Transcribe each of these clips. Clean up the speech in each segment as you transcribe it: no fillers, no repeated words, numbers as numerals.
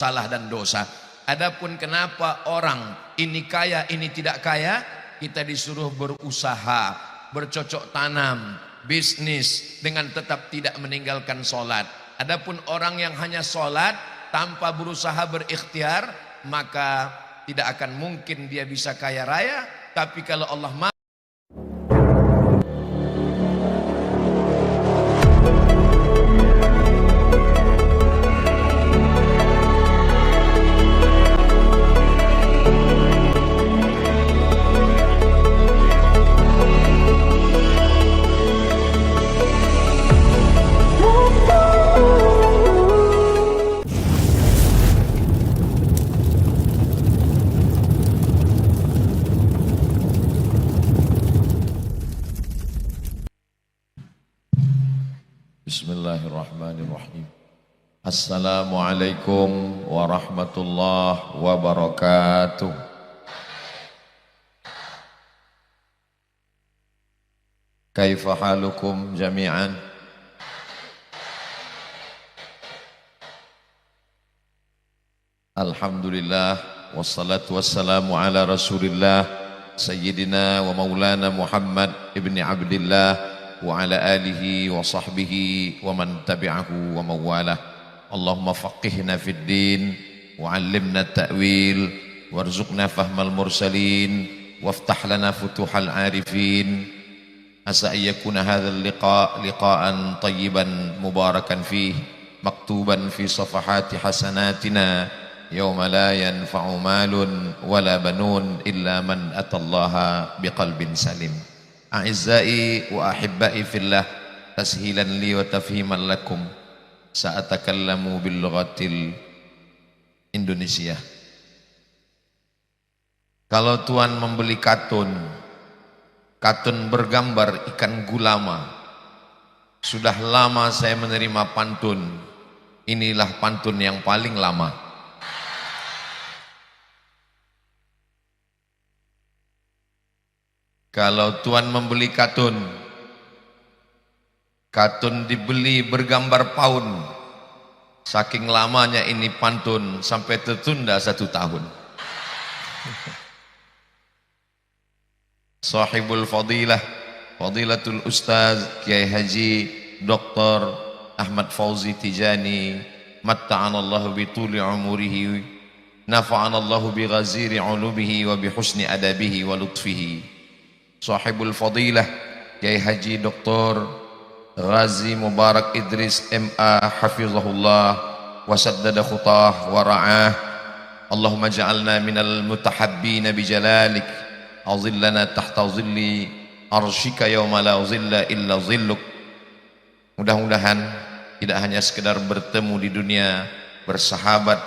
salah dan dosa. Adapun kenapa orang ini kaya, ini tidak kaya, kita disuruh berusaha, bercocok tanam, bisnis dengan tetap tidak meninggalkan sholat. Adapun orang yang hanya sholat tanpa berusaha berikhtiar, maka tidak akan mungkin dia bisa kaya raya. Tapi kalau Allah Bismillahirrahmanirrahim. Assalamualaikum warahmatullahi wabarakatuh. Kaifa halukum jami'an? Alhamdulillah wassalatu wassalamu ala Rasulillah Sayyidina wa Maulana Muhammad ibni Abdillah wa ala alihi wa sahbihi wa man tabi'ahu wa mawalah. Allahumma faqihna fid din wa 'allimna at-ta'wil warzuqna fahmal mursalin waftah lana futuhal arifin. Asa ayyakuna hadzal liqa'an tayyiban mubarakan fihi maktuban fi safahati hasanatina yawma la yanfa'u malun wala banun illa man atallaha biqalbin salim. A'izzai wa ahibbai fillah, tashilan li wa tafhiman lakum, sa'atakallamu bil lughatil Indonesia. Kalau tuan membeli katun bergambar ikan gulama, sudah lama saya menerima pantun, inilah pantun yang paling lama. Kalau tuan membeli katun dibeli bergambar paun, saking lamanya ini pantun sampai tertunda 1 tahun. Sahibul fadilah, fadilatul ustaz Kiai Haji Dr. Ahmad Fauzi Tijani, matta'anallahu bituli umurihi, nafa'anallahu bi ghaziri ulubihi wa bi husni adabihi wa lutfihi. Sahibul fadilah Kiai Haji Dr. Ghazi Mubarak Idris MA hafizahullah wa saddada khutah wa ra'ah. Allahumma ja'alna minal mutahabbina bijalalik, azillana tahta zilli arshika yawma la zilla illa zilluk. Mudah-mudahan tidak hanya sekedar bertemu di dunia bersahabat,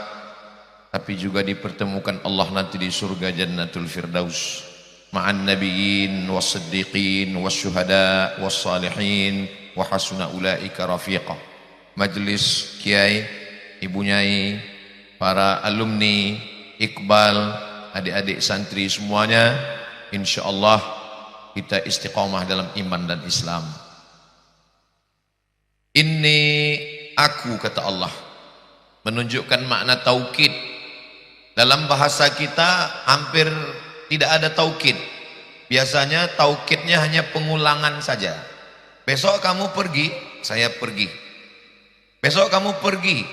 tapi juga dipertemukan Allah nanti di surga Jannatul Firdaus ma'an nabiyyin was-siddiqin was-syuhada was-salihin wa hasuna ulaika rafiqa. Majelis kiai, ibu nyai, para alumni, Iqbal, adik-adik santri semuanya, insyaallah kita istiqamah dalam iman dan Islam. Ini aku, kata Allah, menunjukkan makna taukid. Dalam bahasa kita hampir tidak ada taukid. Biasanya taukidnya hanya pengulangan saja. Besok kamu pergi, saya pergi. Besok kamu pergi,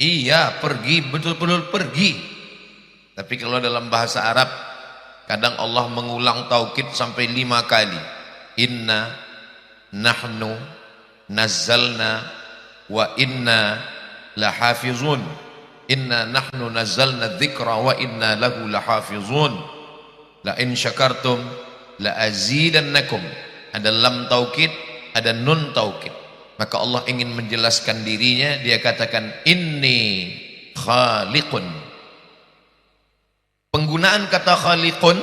iya pergi, betul-betul pergi. Tapi kalau dalam bahasa Arab, kadang Allah mengulang taukid sampai 5 kali. Inna nahnu nazzalna wa inna lahafizun. Inna nahnu nazzalna dzikra wa inna lahu lahafizun. La in syakartum la azidannakum. Ada lam taukid, ada nun taukid. Maka Allah ingin menjelaskan dirinya, dia katakan inni khaliqun. Penggunaan kata khaliqun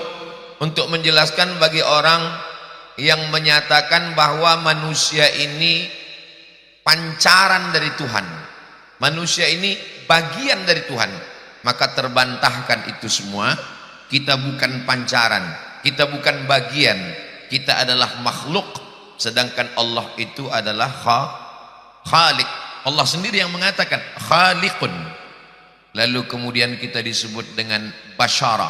untuk menjelaskan bagi orang yang menyatakan bahwa manusia ini pancaran dari Tuhan, manusia ini bagian dari Tuhan, maka terbantahkan itu semua. Kita bukan pancaran, kita bukan bagian, kita adalah makhluk, sedangkan Allah itu adalah khaliq. Allah sendiri yang mengatakan khaliqun. Lalu kemudian kita disebut dengan basyara.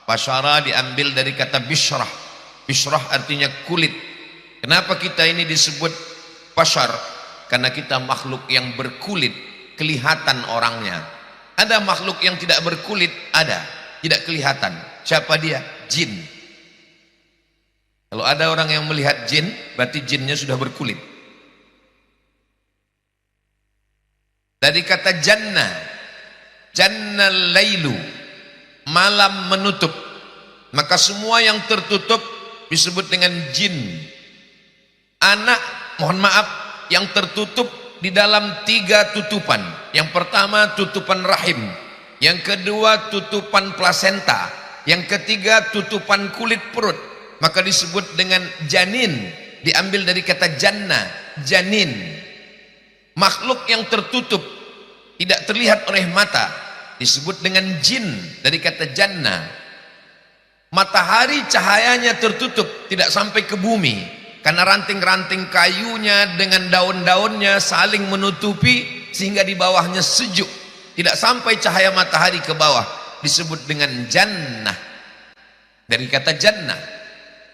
Basyara diambil dari kata bishrah. Bishrah artinya kulit. Kenapa kita ini disebut basyar? Karena kita makhluk yang berkulit, kelihatan orangnya. Ada makhluk yang tidak berkulit, ada, tidak kelihatan. Siapa dia? Jin. Kalau ada orang yang melihat jin, berarti jinnya sudah berkulit. Dari kata jannah, jannal lailu, malam menutup. Maka semua yang tertutup disebut dengan jin. Anak, mohon maaf, yang tertutup di dalam 3 tutupan. Yang pertama tutupan rahim, yang kedua tutupan plasenta, yang ketiga tutupan kulit perut. Maka disebut dengan janin, diambil dari kata jannah, janin. Makhluk yang tertutup, tidak terlihat oleh mata, disebut dengan jin, dari kata jannah. Matahari cahayanya tertutup, tidak sampai ke bumi, karena ranting-ranting kayunya dengan daun-daunnya saling menutupi, sehingga di bawahnya sejuk, tidak sampai cahaya matahari ke bawah, disebut dengan jannah, dari kata jannah.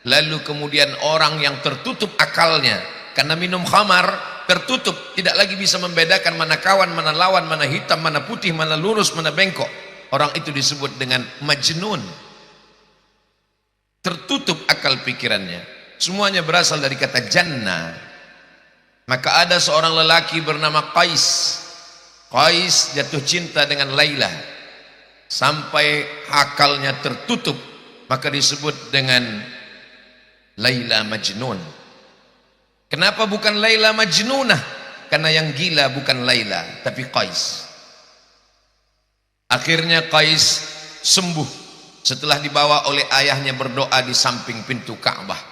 Lalu kemudian orang yang tertutup akalnya karena minum khamar, tertutup, tidak lagi bisa membedakan mana kawan, mana lawan, mana hitam, mana putih, mana lurus, mana bengkok. Orang itu disebut dengan majnun. Tertutup akal pikirannya. Semuanya berasal dari kata jannah. Maka ada seorang lelaki bernama Qais. Qais jatuh cinta dengan Laila sampai akalnya tertutup, maka disebut dengan Laila Majnun. Kenapa bukan Laila Majnunah? Karena yang gila bukan Laila, tapi Qais. Akhirnya Qais sembuh setelah dibawa oleh ayahnya berdoa di samping pintu Ka'bah.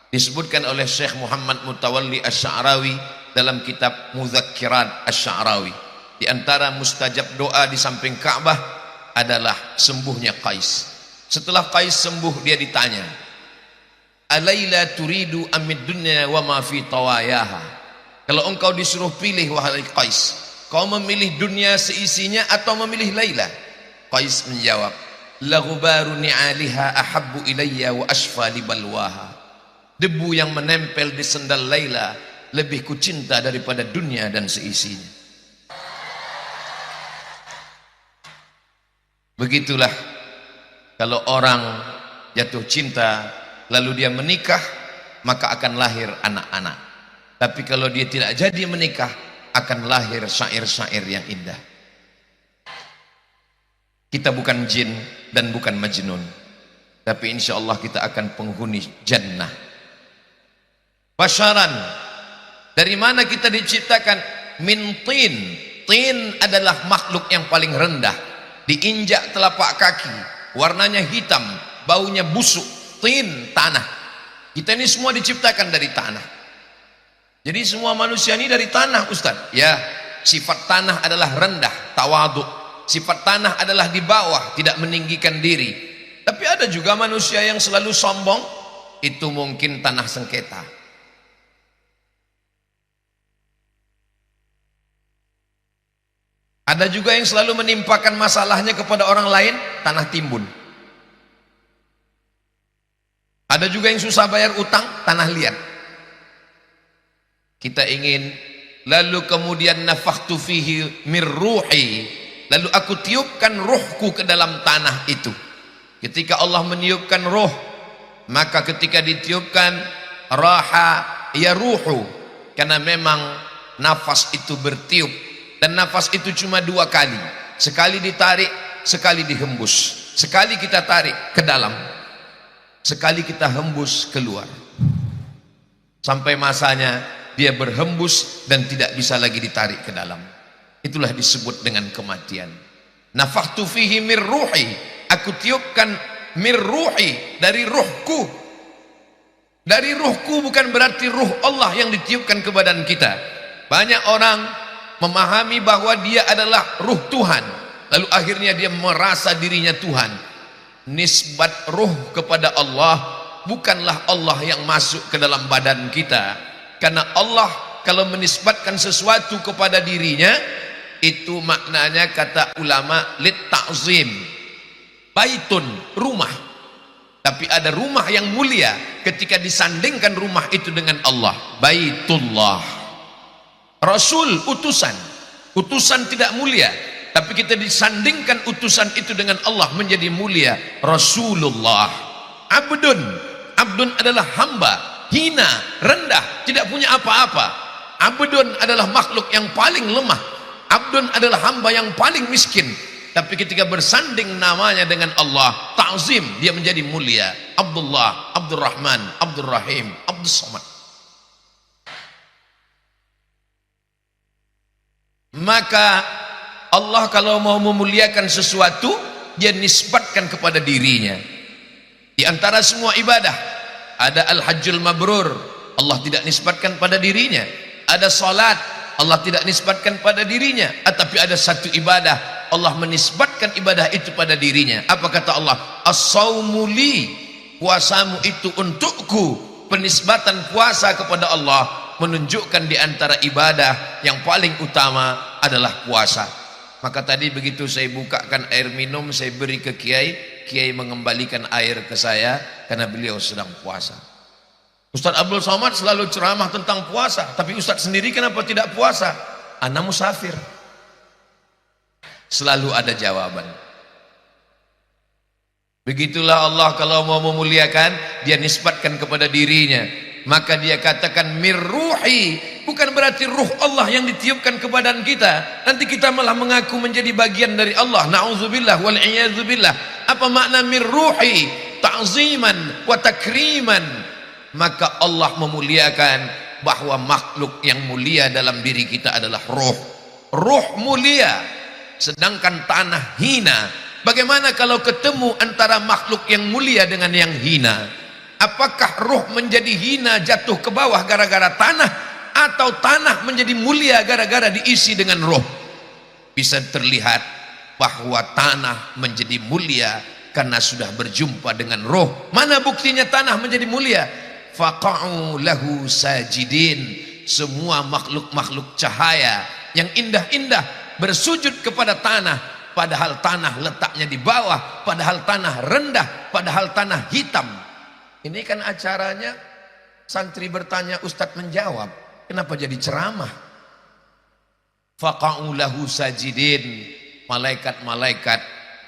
Disebutkan oleh Syekh Muhammad Mutawalli Asy-Sya'rawi dalam kitab Mudzakirat Asy-Sya'rawi. Di antara mustajab doa di samping Ka'bah adalah sembuhnya Qais. Setelah Qais sembuh, dia ditanya, "Alaila turidu amid dunya wa ma fi tawayaha?" Kalau engkau disuruh pilih wahai Qais, kau memilih dunia seisinya atau memilih Laila? Qais menjawab, "La ghubaru ni'aliha ahabbu ilayya wa ashfa li balwaha." Debu yang menempel di sendal Laila lebih kucinta daripada dunia dan seisinya. Begitulah kalau orang jatuh cinta lalu dia menikah, maka akan lahir anak-anak. Tapi kalau dia tidak jadi menikah, akan lahir syair-syair yang indah. Kita bukan jin dan bukan majnun, tapi insya Allah kita akan penghuni jannah. Basyaran, dari mana kita diciptakan? Min tin. Tin adalah makhluk yang paling rendah. Diinjak telapak kaki, warnanya hitam, baunya busuk. Tin, tanah. Kita ini semua diciptakan dari tanah. Jadi semua manusia ini dari tanah, Ustaz. Ya, sifat tanah adalah rendah, tawadhu. Sifat tanah adalah di bawah, tidak meninggikan diri. Tapi ada juga manusia yang selalu sombong. Itu mungkin tanah sengketa. Ada juga yang selalu menimpakan masalahnya kepada orang lain, tanah timbun. Ada juga yang susah bayar utang, tanah liat. Kita ingin, lalu kemudian nafakhtu fihi mir ruhi, lalu aku tiupkan ruhku ke dalam tanah itu. Ketika Allah meniupkan ruh, maka ketika ditiupkan raha ya ruhu, karena memang nafas itu bertiup, dan nafas itu cuma 2 kali, sekali ditarik, sekali dihembus. Sekali kita tarik ke dalam, sekali kita hembus keluar, sampai masanya dia berhembus dan tidak bisa lagi ditarik ke dalam. Itulah disebut dengan kematian. Nafakhtu fihi mir ruhi, aku tiupkan mir ruhi, dari ruhku. Dari ruhku bukan berarti ruh Allah yang ditiupkan ke badan kita. Banyak orang memahami bahwa dia adalah ruh Tuhan, lalu akhirnya dia merasa dirinya Tuhan. Nisbat ruh kepada Allah bukanlah Allah yang masuk ke dalam badan kita. Karena Allah kalau menisbatkan sesuatu kepada dirinya, itu maknanya kata ulama lit ta'zim. Baitun, rumah. Tapi ada rumah yang mulia ketika disandingkan rumah itu dengan Allah. Baitullah. Rasul, utusan. Utusan tidak mulia, tapi kita disandingkan utusan itu dengan Allah menjadi mulia. Rasulullah. Abdun. Abdun adalah hamba, hina, rendah, tidak punya apa-apa. Abdun adalah makhluk yang paling lemah. Abdun adalah hamba yang paling miskin. Tapi ketika bersanding namanya dengan Allah, ta'zim, dia menjadi mulia. Abdullah, Abdurrahman, Abdurrahim, Abdussamad. Maka Allah kalau mau memuliakan sesuatu, dia nisbatkan kepada dirinya. Di antara semua ibadah ada al-hajjul mabrur, Allah tidak nisbatkan pada dirinya. Ada salat, Allah tidak nisbatkan pada dirinya. Tapi ada satu ibadah Allah menisbatkan ibadah itu pada dirinya. Apa kata Allah? As-sawmu li, puasamu itu untukku. Penisbatan puasa kepada Allah menunjukkan di antara ibadah yang paling utama adalah puasa. Maka tadi begitu saya bukakan air minum, saya beri ke Kiai, Kiai mengembalikan air ke saya karena beliau sedang puasa. Ustaz Abdul Somad selalu ceramah tentang puasa, tapi Ustaz sendiri kenapa tidak puasa? Ana musafir. Selalu ada jawaban. Begitulah Allah kalau mau memuliakan, dia nisbatkan kepada dirinya. Maka dia katakan mirruhi, bukan berarti ruh Allah yang ditiupkan ke badan kita. Nanti kita malah mengaku menjadi bagian dari Allah. Na'udzubillah wal iyadzubillah. Apa makna mirruhi? Ta'ziman wa takriman. Maka Allah memuliakan bahwa makhluk yang mulia dalam diri kita adalah ruh. Ruh mulia, sedangkan tanah hina. Bagaimana kalau ketemu antara makhluk yang mulia dengan yang hina? Apakah ruh menjadi hina jatuh ke bawah gara-gara tanah, atau tanah menjadi mulia gara-gara diisi dengan ruh? Bisa terlihat bahwa tanah menjadi mulia karena sudah berjumpa dengan ruh. Mana buktinya tanah menjadi mulia? Faqa'u lahu sajidin. Semua makhluk-makhluk cahaya yang indah-indah bersujud kepada tanah, padahal tanah letaknya di bawah, padahal tanah rendah, padahal tanah hitam. Ini kan acaranya santri bertanya, Ustadz menjawab. Kenapa jadi ceramah? Faqa'u lahu sajidin. Malaikat-malaikat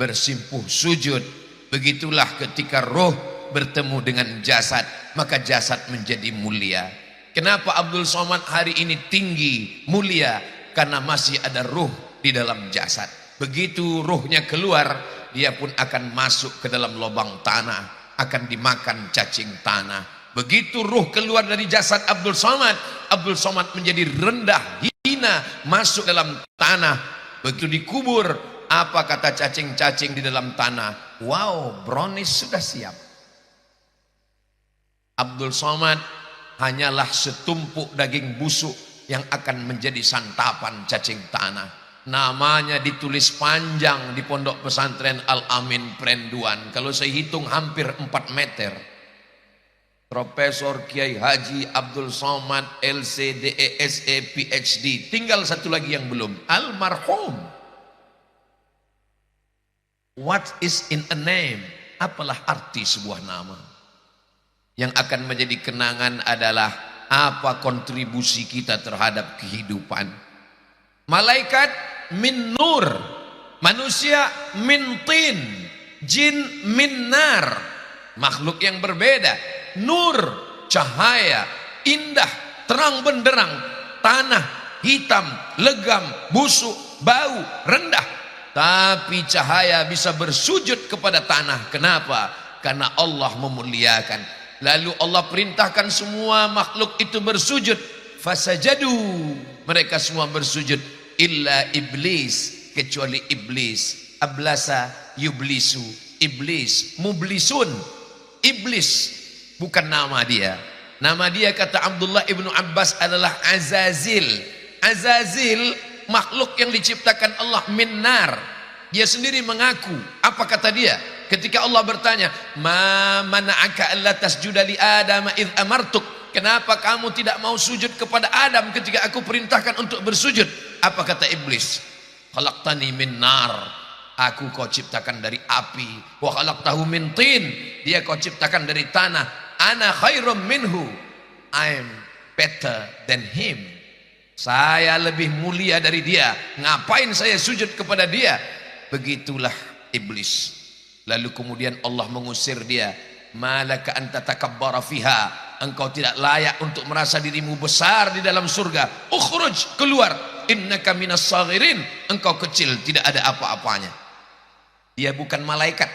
bersimpuh sujud. Begitulah ketika roh bertemu dengan jasad, maka jasad menjadi mulia. Kenapa Abdul Somad hari ini tinggi, mulia? Karena masih ada ruh di dalam jasad. Begitu ruhnya keluar, dia pun akan masuk ke dalam lubang tanah, akan dimakan cacing tanah. Begitu ruh keluar dari jasad Abdul Somad menjadi rendah, hina, masuk dalam tanah. Begitu dikubur, apa kata cacing-cacing di dalam tanah? Wow, brownies sudah siap. Abdul Somad hanyalah setumpuk daging busuk yang akan menjadi santapan cacing tanah. Namanya ditulis panjang di pondok pesantren Al-Amin Prenduan. Kalau saya hitung hampir 4 meter. Profesor Kiai Haji Abdul Somad LCDESE PhD. Tinggal satu lagi yang belum, almarhum. What is in a name? Apalah arti sebuah nama? Yang akan menjadi kenangan adalah apa kontribusi kita terhadap kehidupan. Malaikat min nur, manusia min tin, jin min nar. Makhluk yang berbeda. Nur, cahaya, indah, terang benderang. Tanah, hitam, legam, busuk, bau, rendah. Tapi cahaya bisa bersujud kepada tanah. Kenapa? Karena Allah memuliakan. Lalu Allah perintahkan semua makhluk itu bersujud. Fasajadu, mereka semua bersujud. Illa iblis, kecuali iblis. Ablasa yublisu, iblis, mublisun. Iblis bukan nama dia. Nama dia kata Abdullah ibnu Abbas adalah Azazil. Azazil makhluk yang diciptakan Allah min nar. Dia sendiri mengaku. Apa kata dia? Ketika Allah bertanya, "Ma mana'aka alla tasjuda li Adam id amartuk?" Kenapa kamu tidak mau sujud kepada Adam ketika aku perintahkan untuk bersujud? Apa kata iblis? Khalaqtani min nar, aku kau ciptakan dari api. Wa khalaqtahu min tin, dia kau ciptakan dari tanah. Ana khairum minhu, I'm better than him. Saya lebih mulia dari dia, ngapain saya sujud kepada dia? Begitulah iblis. Lalu kemudian Allah mengusir dia. Malaka anta takabbara fiha, engkau tidak layak untuk merasa dirimu besar di dalam surga. Ukhruj, keluar. Innaka minas saghirin, engkau kecil, tidak ada apa-apanya. Dia bukan malaikat.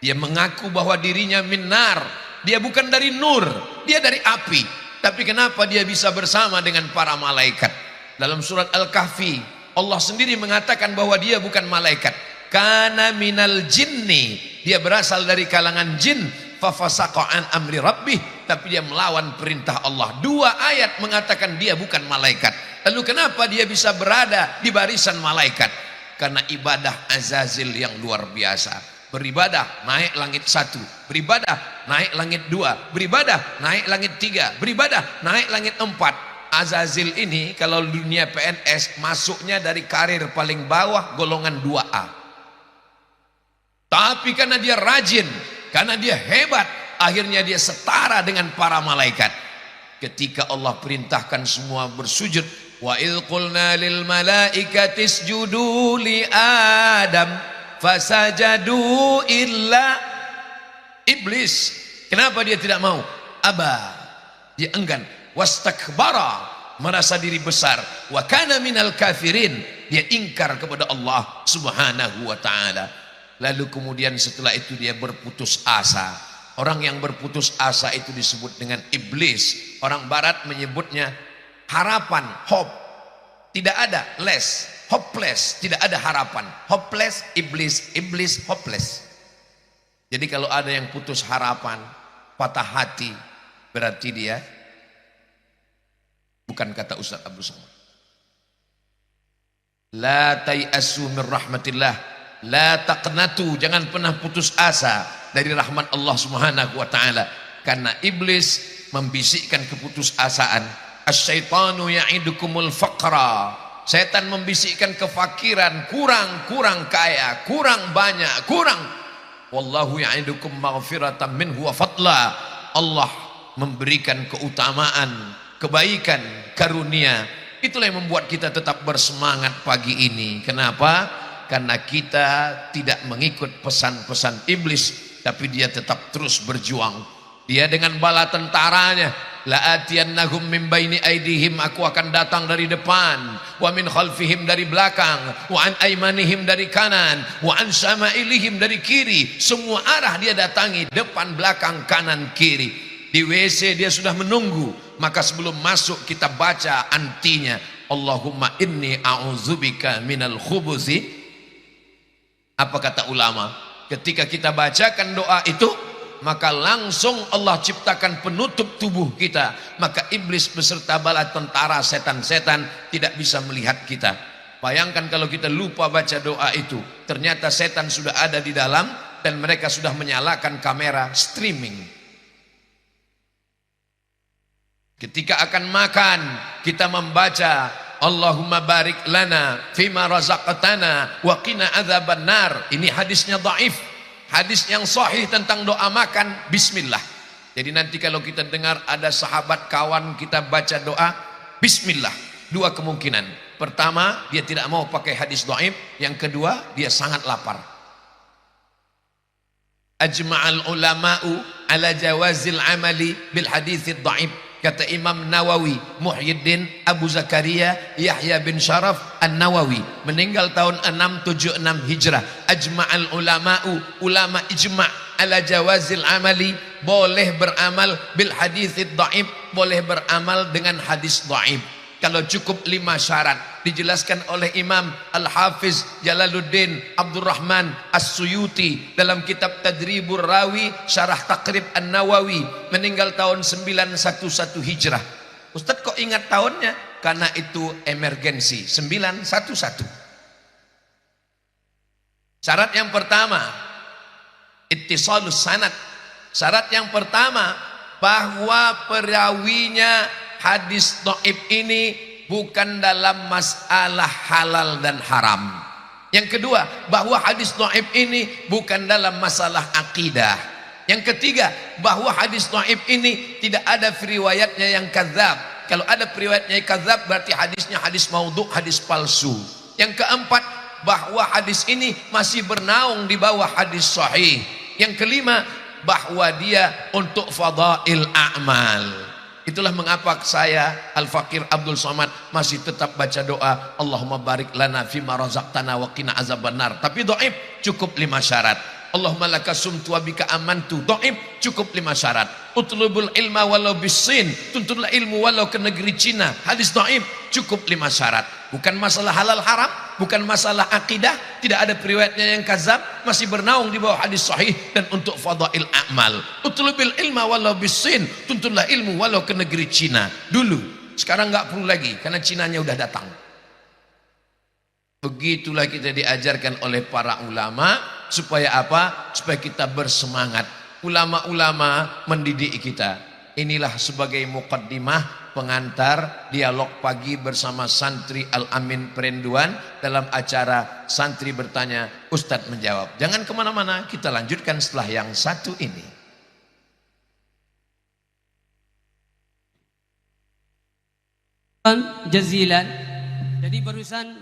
Dia mengaku bahwa dirinya minar. Dia bukan dari nur, dia dari api. Tapi kenapa dia bisa bersama dengan para malaikat? Dalam surat Al-Kahfi, Allah sendiri mengatakan bahwa dia bukan malaikat. Kana minal jinni, dia berasal dari kalangan jin. Fafasaqa an amri rabbih, tapi dia melawan perintah Allah. Dua ayat mengatakan dia bukan malaikat. Lalu kenapa dia bisa berada di barisan malaikat? Karena ibadah Azazil yang luar biasa. Beribadah naik langit 1, beribadah naik langit 2, beribadah naik langit 3, beribadah naik langit 4. Azazil ini kalau dunia PNS masuknya dari karir paling bawah golongan 2A. Tapi karena dia rajin, karena dia hebat, akhirnya dia setara dengan para malaikat. Ketika Allah perintahkan semua bersujud, wa idh qulna lil malaikati isjudu li Adam fasajadu illa iblis. Kenapa dia tidak mau? Aba, dia enggan. Wastakbara, merasa diri besar. Wa kana minal kafirin, dia ingkar kepada Allah subhanahu wa ta'ala. Lalu kemudian setelah itu dia berputus asa. Orang yang berputus asa itu disebut dengan iblis. Orang barat menyebutnya harapan, hope. Tidak ada less, hopeless, tidak ada harapan. Hopeless, iblis, iblis, hopeless. Jadi kalau ada yang putus harapan, patah hati, berarti dia bukan kata Ustaz Abdul Somad. La tai'asu min rahmatillah, la taqnatu, jangan pernah putus asa dari rahmat Allah Subhanahu wa taala. Karena iblis membisikkan keputusasaan. Asyaitanu ya'idukumul faqra, setan membisikkan kefakiran, kurang kaya, kurang banyak, kurang. Wallahu ya'idukum maghfiratan minhu wa fadla, Allah memberikan keutamaan, kebaikan, karunia. Itulah yang membuat kita tetap bersemangat pagi ini. Kenapa? Karena kita tidak mengikut pesan-pesan iblis, tapi dia tetap terus berjuang. Dia dengan bala tentaranya, la'atiyannahum min baini aidihim, aku akan datang dari depan, wa min khalfihim, dari belakang, wa an aimanihim, dari kanan, wa an syama'ilihim, dari kiri. Semua arah dia datangi, depan, belakang, kanan, kiri. Di WC dia sudah menunggu, maka sebelum masuk kita baca antinya, Allahumma inni a'udzubika minal khubuthi. Apa kata ulama? Ketika kita bacakan doa itu, maka langsung Allah ciptakan penutup tubuh kita. Maka iblis beserta bala tentara setan-setan tidak bisa melihat kita. Bayangkan kalau kita lupa baca doa itu, ternyata setan sudah ada di dalam dan mereka sudah menyalakan kamera streaming. Ketika akan makan, kita membaca Allahumma barik lana fima razaqtana wa qina adzaban nar. Ini hadisnya dhaif. Hadis yang sahih tentang doa makan, bismillah. Jadi nanti kalau kita dengar ada sahabat kawan kita baca doa bismillah, dua kemungkinan. Pertama, dia tidak mau pakai hadis dhaif. Yang kedua, dia sangat lapar. Ajma'al ulama'u ala jawazil amali bil haditsid dhaif. Kata Imam Nawawi, Muhyiddin Abu Zakaria Yahya bin Syaraf An-Nawawi, meninggal tahun 676 Hijrah. Ajma'al ulama'u, ulama ijma' ala jawazil amali, boleh beramal bil haditsid dhaif, boleh beramal dengan hadis dhaif kalau cukup 5 syarat. Dijelaskan oleh Imam Al-Hafiz Jalaluddin Abdurrahman As-Suyuti dalam kitab Tadribur Rawi Syarah Taqrib An-Nawawi, meninggal tahun 911 Hijrah. Ustadz kok ingat tahunnya? Karena itu emergensi, 911. Syarat yang pertama, ittisalus sanad. Syarat yang pertama, bahwa perawinya hadis dhaif ini bukan dalam masalah halal dan haram. Yang kedua, bahwa hadis dhaif ini bukan dalam masalah akidah. Yang ketiga, bahwa hadis dhaif ini tidak ada riwayatnya yang kadzab. Kalau ada riwayatnya yang kadzab berarti hadisnya hadis maudhu, hadis palsu. Yang keempat, bahwa hadis ini masih bernaung di bawah hadis sahih. Yang kelima, bahwa dia untuk fadail a'mal. Itulah mengapa saya Al-Fakir Abdul Somad masih tetap baca doa Allahumma barik lana fima razaqtana wa qina azabannar. Tapi dhaif cukup 5 syarat. Allahumma laka sumtu wa bika amantu. Dhaif cukup 5 syarat. Utlubul ilma walau bisin, tuntutlah ilmu walau ke negeri Cina. Hadis dhaif cukup 5 syarat. Bukan masalah halal haram, bukan masalah akidah, tidak ada periwayatnya yang kazab, masih bernaung di bawah hadis sahih dan untuk fadail a'mal. Utlubil ilma walau bisin, tuntutlah ilmu walau ke negeri Cina. Dulu, sekarang nggak perlu lagi karena Cinanya udah datang. Begitulah kita diajarkan oleh para ulama supaya apa? Supaya kita bersemangat. Ulama-ulama mendidik kita. Inilah sebagai muqaddimah pengantar dialog pagi bersama santri Al-Amin Perenduan dalam acara Santri Bertanya, Ustadz Menjawab. Jangan kemana-mana, kita lanjutkan setelah yang satu ini. Jazilan. Jadi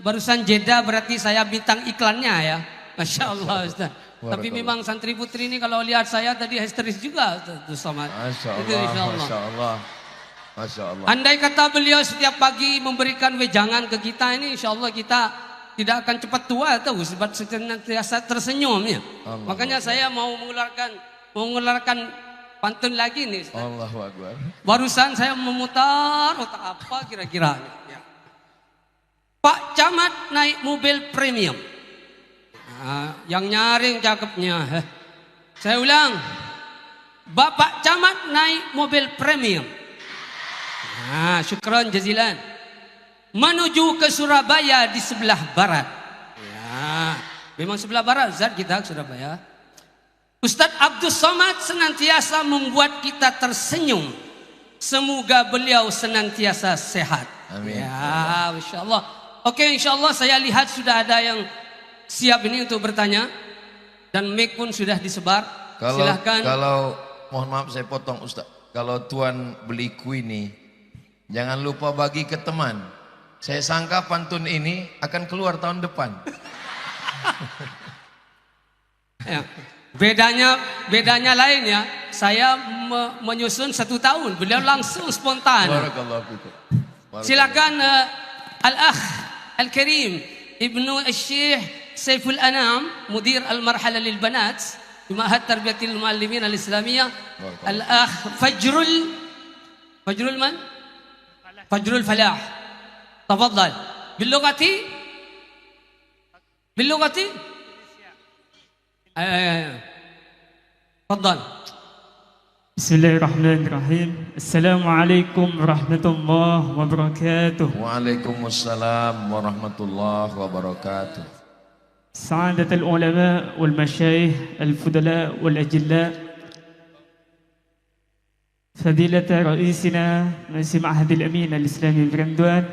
barusan jeda berarti saya bintang iklannya ya. Masya Allah Ustaz. Tapi memang santri putri ini kalau lihat saya tadi histeris juga Ustaz Somad. Masya Itu insya Allah. Masya Allah. Masya Allah. Andai kata beliau setiap pagi memberikan wejangan ke kita ini, insya Allah kita tidak akan cepat tua tahu sebab senantiasa tersenyum ya. Allah Makanya Allah. saya mau mengeluarkan pantun lagi nih. Ustaz. Allahu Akbar. Barusan saya memutar otak apa kira-kira. Ya. Pak Camat naik mobil premium. Nah, yang nyaring cakepnya. Saya ulang. Bapak Camat naik mobil premium. Nah, syukran jazilan. Menuju ke Surabaya di sebelah barat. Ya, memang sebelah barat zat kita ke Surabaya. Ustadz Abdul Somad senantiasa membuat kita tersenyum. Semoga beliau senantiasa sehat. Amin. Ya, Masya Allah. Oke, Insya Allah saya lihat sudah ada yang siap ini untuk bertanya. Dan mic pun sudah disebar. Silahkan. Kalau mohon maaf saya potong Ustaz. Kalau Tuan beli kue ini, jangan lupa bagi ke teman. Saya sangka pantun ini akan keluar tahun depan. Ya. Bedanya lain ya. Saya menyusun 1 tahun, beliau langsung spontan. Barakallahu fikum. Silakan Al-Akh Al-Karim Ibnu Al-Syekh Saiful Anam, Mudir Al-Marhala lil Banat di Ma'had Tarbiyatil Muallimin Al-Islamiyah. Al-Akh Fajrul man? Fajrul Falah. Tafadhal. Bil-lughati? تفضل. بسم الله الرحمن الرحيم. السلام عليكم ورحمة الله وبركاته. Waalaikumsalam warahmatullahi wabarakatuh. سعادة العلماء والمشايخ الفضلاء والأجلاء، فضيلة رئيسنا رئيس معهد الأمين الإسلامي برندوان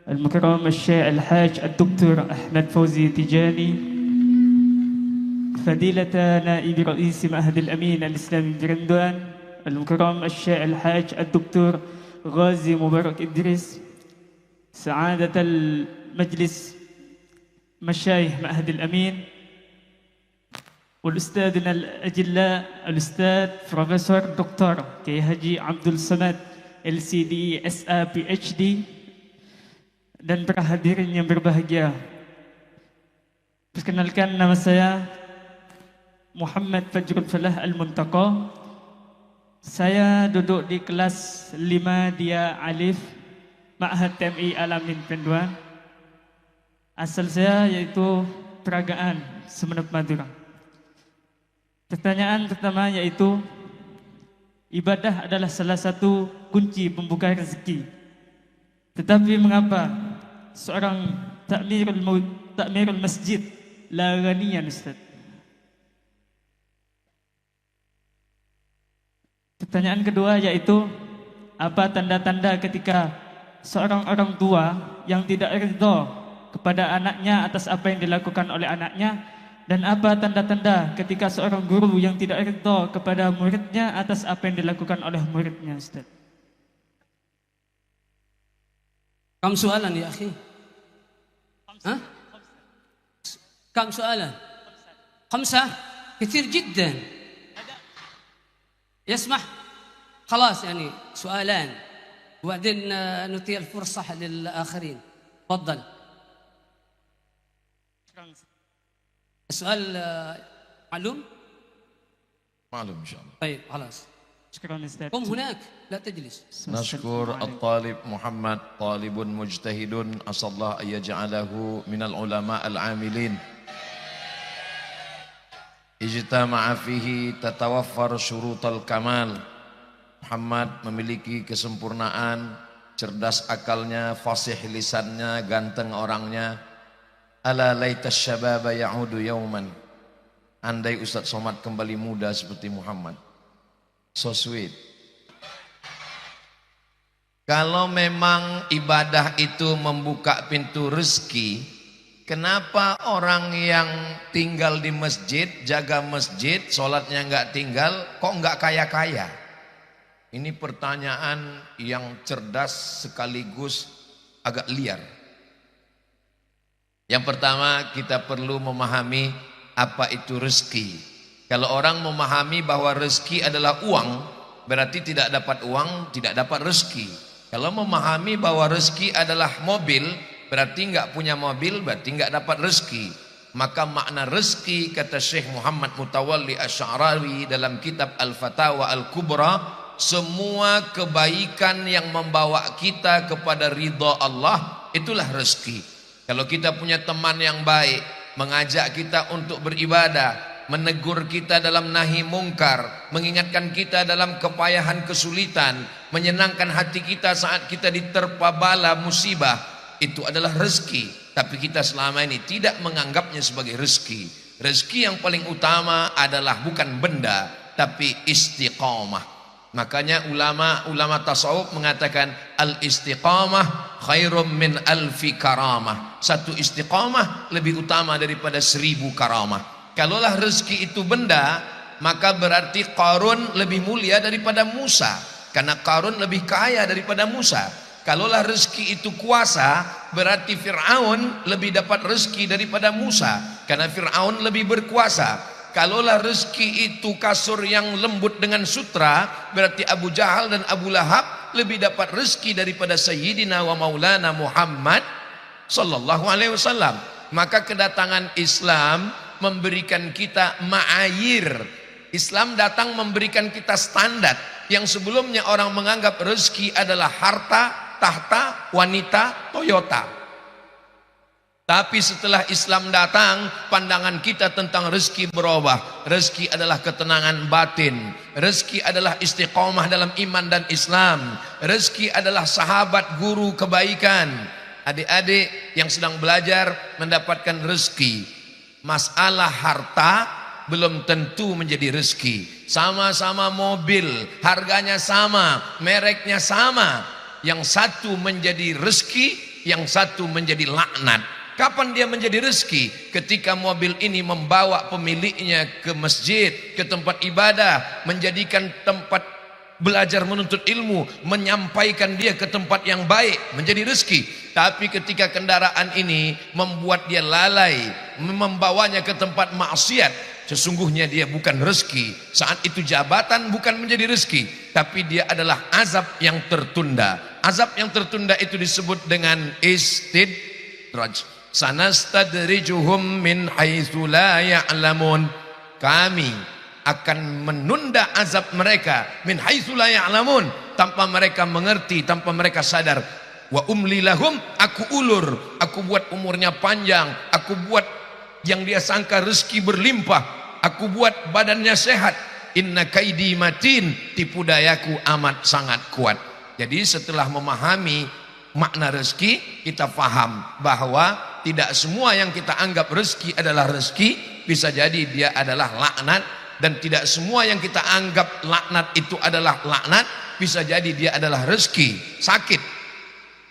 المكرم الشيخ الحاج الدكتور أحمد فوزي تيجاني، فضيلة نائب رئيس معهد الأمين الإسلامي برندوان المكرم الشيخ الحاج الدكتور غازي مبارك إدريس، سعادة المجلس مشايخ معهد الأمين، والأستاذنا الأجلاء الأستاذ بروفيسور دكتور كي هاجي عبد الصمد LCD SA PhD, dan para hadirin yang berbahagia. Perkenalkan, nama saya Muhammad Fajrul Falah Al-Muntaqa. Saya duduk di kelas 5 Dia Alif Ma'had TMI Al-Amin Perenduan. Asal saya yaitu Peragaan, Sumeneb Madura. Pertanyaan pertama yaitu, ibadah adalah salah satu kunci pembuka rezeki. Tetapi mengapa seorang takmirul masjid la ghaniyan, Ustaz? Pertanyaan kedua yaitu, apa tanda-tanda ketika seorang orang tua yang tidak ridho kepada anaknya atas apa yang dilakukan oleh anaknya, dan apa tanda-tanda ketika seorang guru yang tidak ridho kepada muridnya atas apa yang dilakukan oleh muridnya, Ustaz? كم سؤالا يا أخي؟ ها؟ كم سؤالا؟ 5 كثير جدا. يسمح خلاص يعني سؤالان وبعدين نعطي الفرصة للآخرين. تفضل. السؤال معلوم؟ معلوم إن شاء الله. طيب خلاص. Syukran, Ustaz. قم هناك لا تجلس. نشكر الطالب محمد طالب مجتهد أسأل الله أن يجعله من العلماء العاملين اجتمع فيه تتوفر شروط الكمال. Muhammad memiliki kesempurnaan, cerdas akalnya, fasih lisannya, ganteng orangnya. Ala laita syababa ya'udu yauman. Andai Ustaz Somad kembali muda seperti Muhammad. So sweet. Kalau memang ibadah itu membuka pintu rezeki, kenapa orang yang tinggal di masjid, jaga masjid, sholatnya nggak tinggal, kok nggak kaya-kaya? Ini pertanyaan yang cerdas sekaligus agak liar. Yang pertama, kita perlu memahami apa itu rezeki. Kalau orang memahami bahwa rezeki adalah uang, berarti tidak dapat uang, tidak dapat rezeki. Kalau memahami bahwa rezeki adalah mobil, berarti nggak punya mobil, berarti nggak dapat rezeki. Maka makna rezeki, kata Syekh Muhammad Mutawalli Asy'arawi dalam kitab Al-Fatawa Al-Kubra, semua kebaikan yang membawa kita kepada ridha Allah, itulah rezeki. Kalau kita punya teman yang baik, mengajak kita untuk beribadah, menegur kita dalam nahi mungkar, mengingatkan kita dalam kepayahan kesulitan, menyenangkan hati kita saat kita diterpa bala musibah, itu adalah rezeki. Tapi kita selama ini tidak menganggapnya sebagai rezeki. Rezeki yang paling utama adalah bukan benda, tapi istiqamah. Makanya ulama tasawuf mengatakan al-istiqamah khairum min alfi karamah. Satu istiqamah lebih utama daripada 1000 karamah. Kalaulah rezeki itu benda, maka berarti Qarun lebih mulia daripada Musa, karena Qarun lebih kaya daripada Musa. Kalaulah rezeki itu kuasa, berarti Fir'aun lebih dapat rezeki daripada Musa, karena Fir'aun lebih berkuasa. Kalaulah rezeki itu kasur yang lembut dengan sutra, berarti Abu Jahal dan Abu Lahab lebih dapat rezeki daripada Sayyidina wa Maulana Muhammad sallallahu alaihi wasallam. Maka kedatangan Islam memberikan kita ma'ayir. Islam datang memberikan kita standar yang sebelumnya orang menganggap rezeki adalah harta, tahta, wanita, Toyota. Tapi setelah Islam datang, pandangan kita tentang rezeki berubah. Rezeki adalah ketenangan batin, rezeki adalah istiqomah dalam iman dan Islam, rezeki adalah sahabat guru kebaikan. Adik-adik yang sedang belajar mendapatkan rezeki. Masalah harta belum tentu menjadi rezeki. Sama-sama mobil, harganya sama, mereknya sama. Yang satu menjadi rezeki, yang satu menjadi laknat. Kapan dia menjadi rezeki? Ketika mobil ini membawa pemiliknya ke masjid, ke tempat ibadah, menjadikan tempat belajar menuntut ilmu, menyampaikan dia ke tempat yang baik, menjadi rezeki. Tapi ketika kendaraan ini membuat dia lalai, membawanya ke tempat maksiat, sesungguhnya dia bukan rezeki. Saat itu jabatan bukan menjadi rezeki, tapi dia adalah azab yang tertunda. Azab yang tertunda itu disebut dengan istidraj. Sanastadrijuhum min haitsu la ya'lamun. Kami akan menunda azab mereka min haitsu la ya'lamun, tanpa mereka mengerti, tanpa mereka sadar. Wa umli lahum, aku ulur, aku buat umurnya panjang, aku buat yang dia sangka rezeki berlimpah, aku buat badannya sehat. Inna kaidi matin, tipu dayaku amat sangat kuat. Jadi setelah memahami makna rezeki, kita faham bahwa tidak semua yang kita anggap rezeki adalah rezeki. Bisa jadi dia adalah laknat, dan tidak semua yang kita anggap laknat itu adalah laknat. Bisa jadi dia adalah rezeki. Sakit,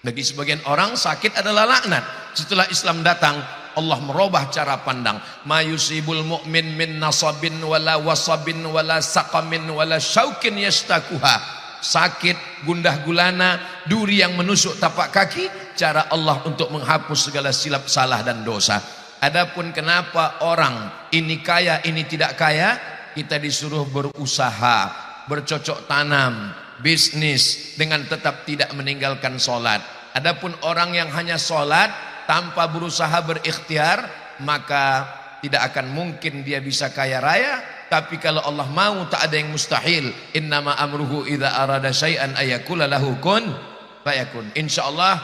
Bagi sebagian orang sakit adalah laknat. Setelah Islam datang, Allah merubah cara pandang. Ma yusibul mu'min min nasabin wala wasabin wala saqamin wala syaukin yastakuha. Sakit, gundah gulana, duri yang menusuk tapak kaki, cara Allah untuk menghapus segala silap salah dan dosa. Adapun kenapa orang ini kaya ini tidak kaya, kita disuruh berusaha, bercocok tanam, bisnis dengan tetap tidak meninggalkan sholat. Adapun orang yang hanya sholat tanpa berusaha berikhtiar, maka tidak akan mungkin dia bisa kaya raya. Tapi kalau Allah mau, tak ada yang mustahil. Innama amruhu idza arada syai'an ayakula lahu kun fayakun. Insyaallah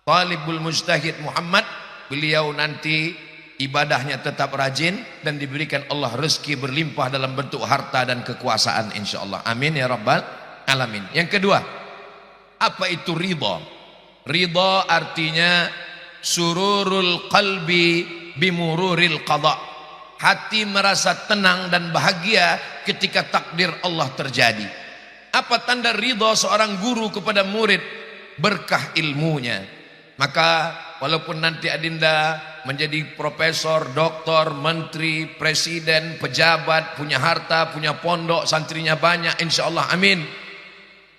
talibul mujtahid Muhammad, beliau nanti ibadahnya tetap rajin dan diberikan Allah rezeki berlimpah dalam bentuk harta dan kekuasaan insyaallah. Amin ya rabbal alamin. Yang kedua, apa itu ridha? Ridha artinya sururul qalbi bimururil qada. Hati merasa tenang dan bahagia ketika takdir Allah terjadi. Apa tanda ridha seorang guru kepada murid? Berkah ilmunya. Maka walaupun nanti adinda menjadi profesor, doktor, menteri, presiden, pejabat, punya harta, punya pondok, santrinya banyak, insya Allah, amin.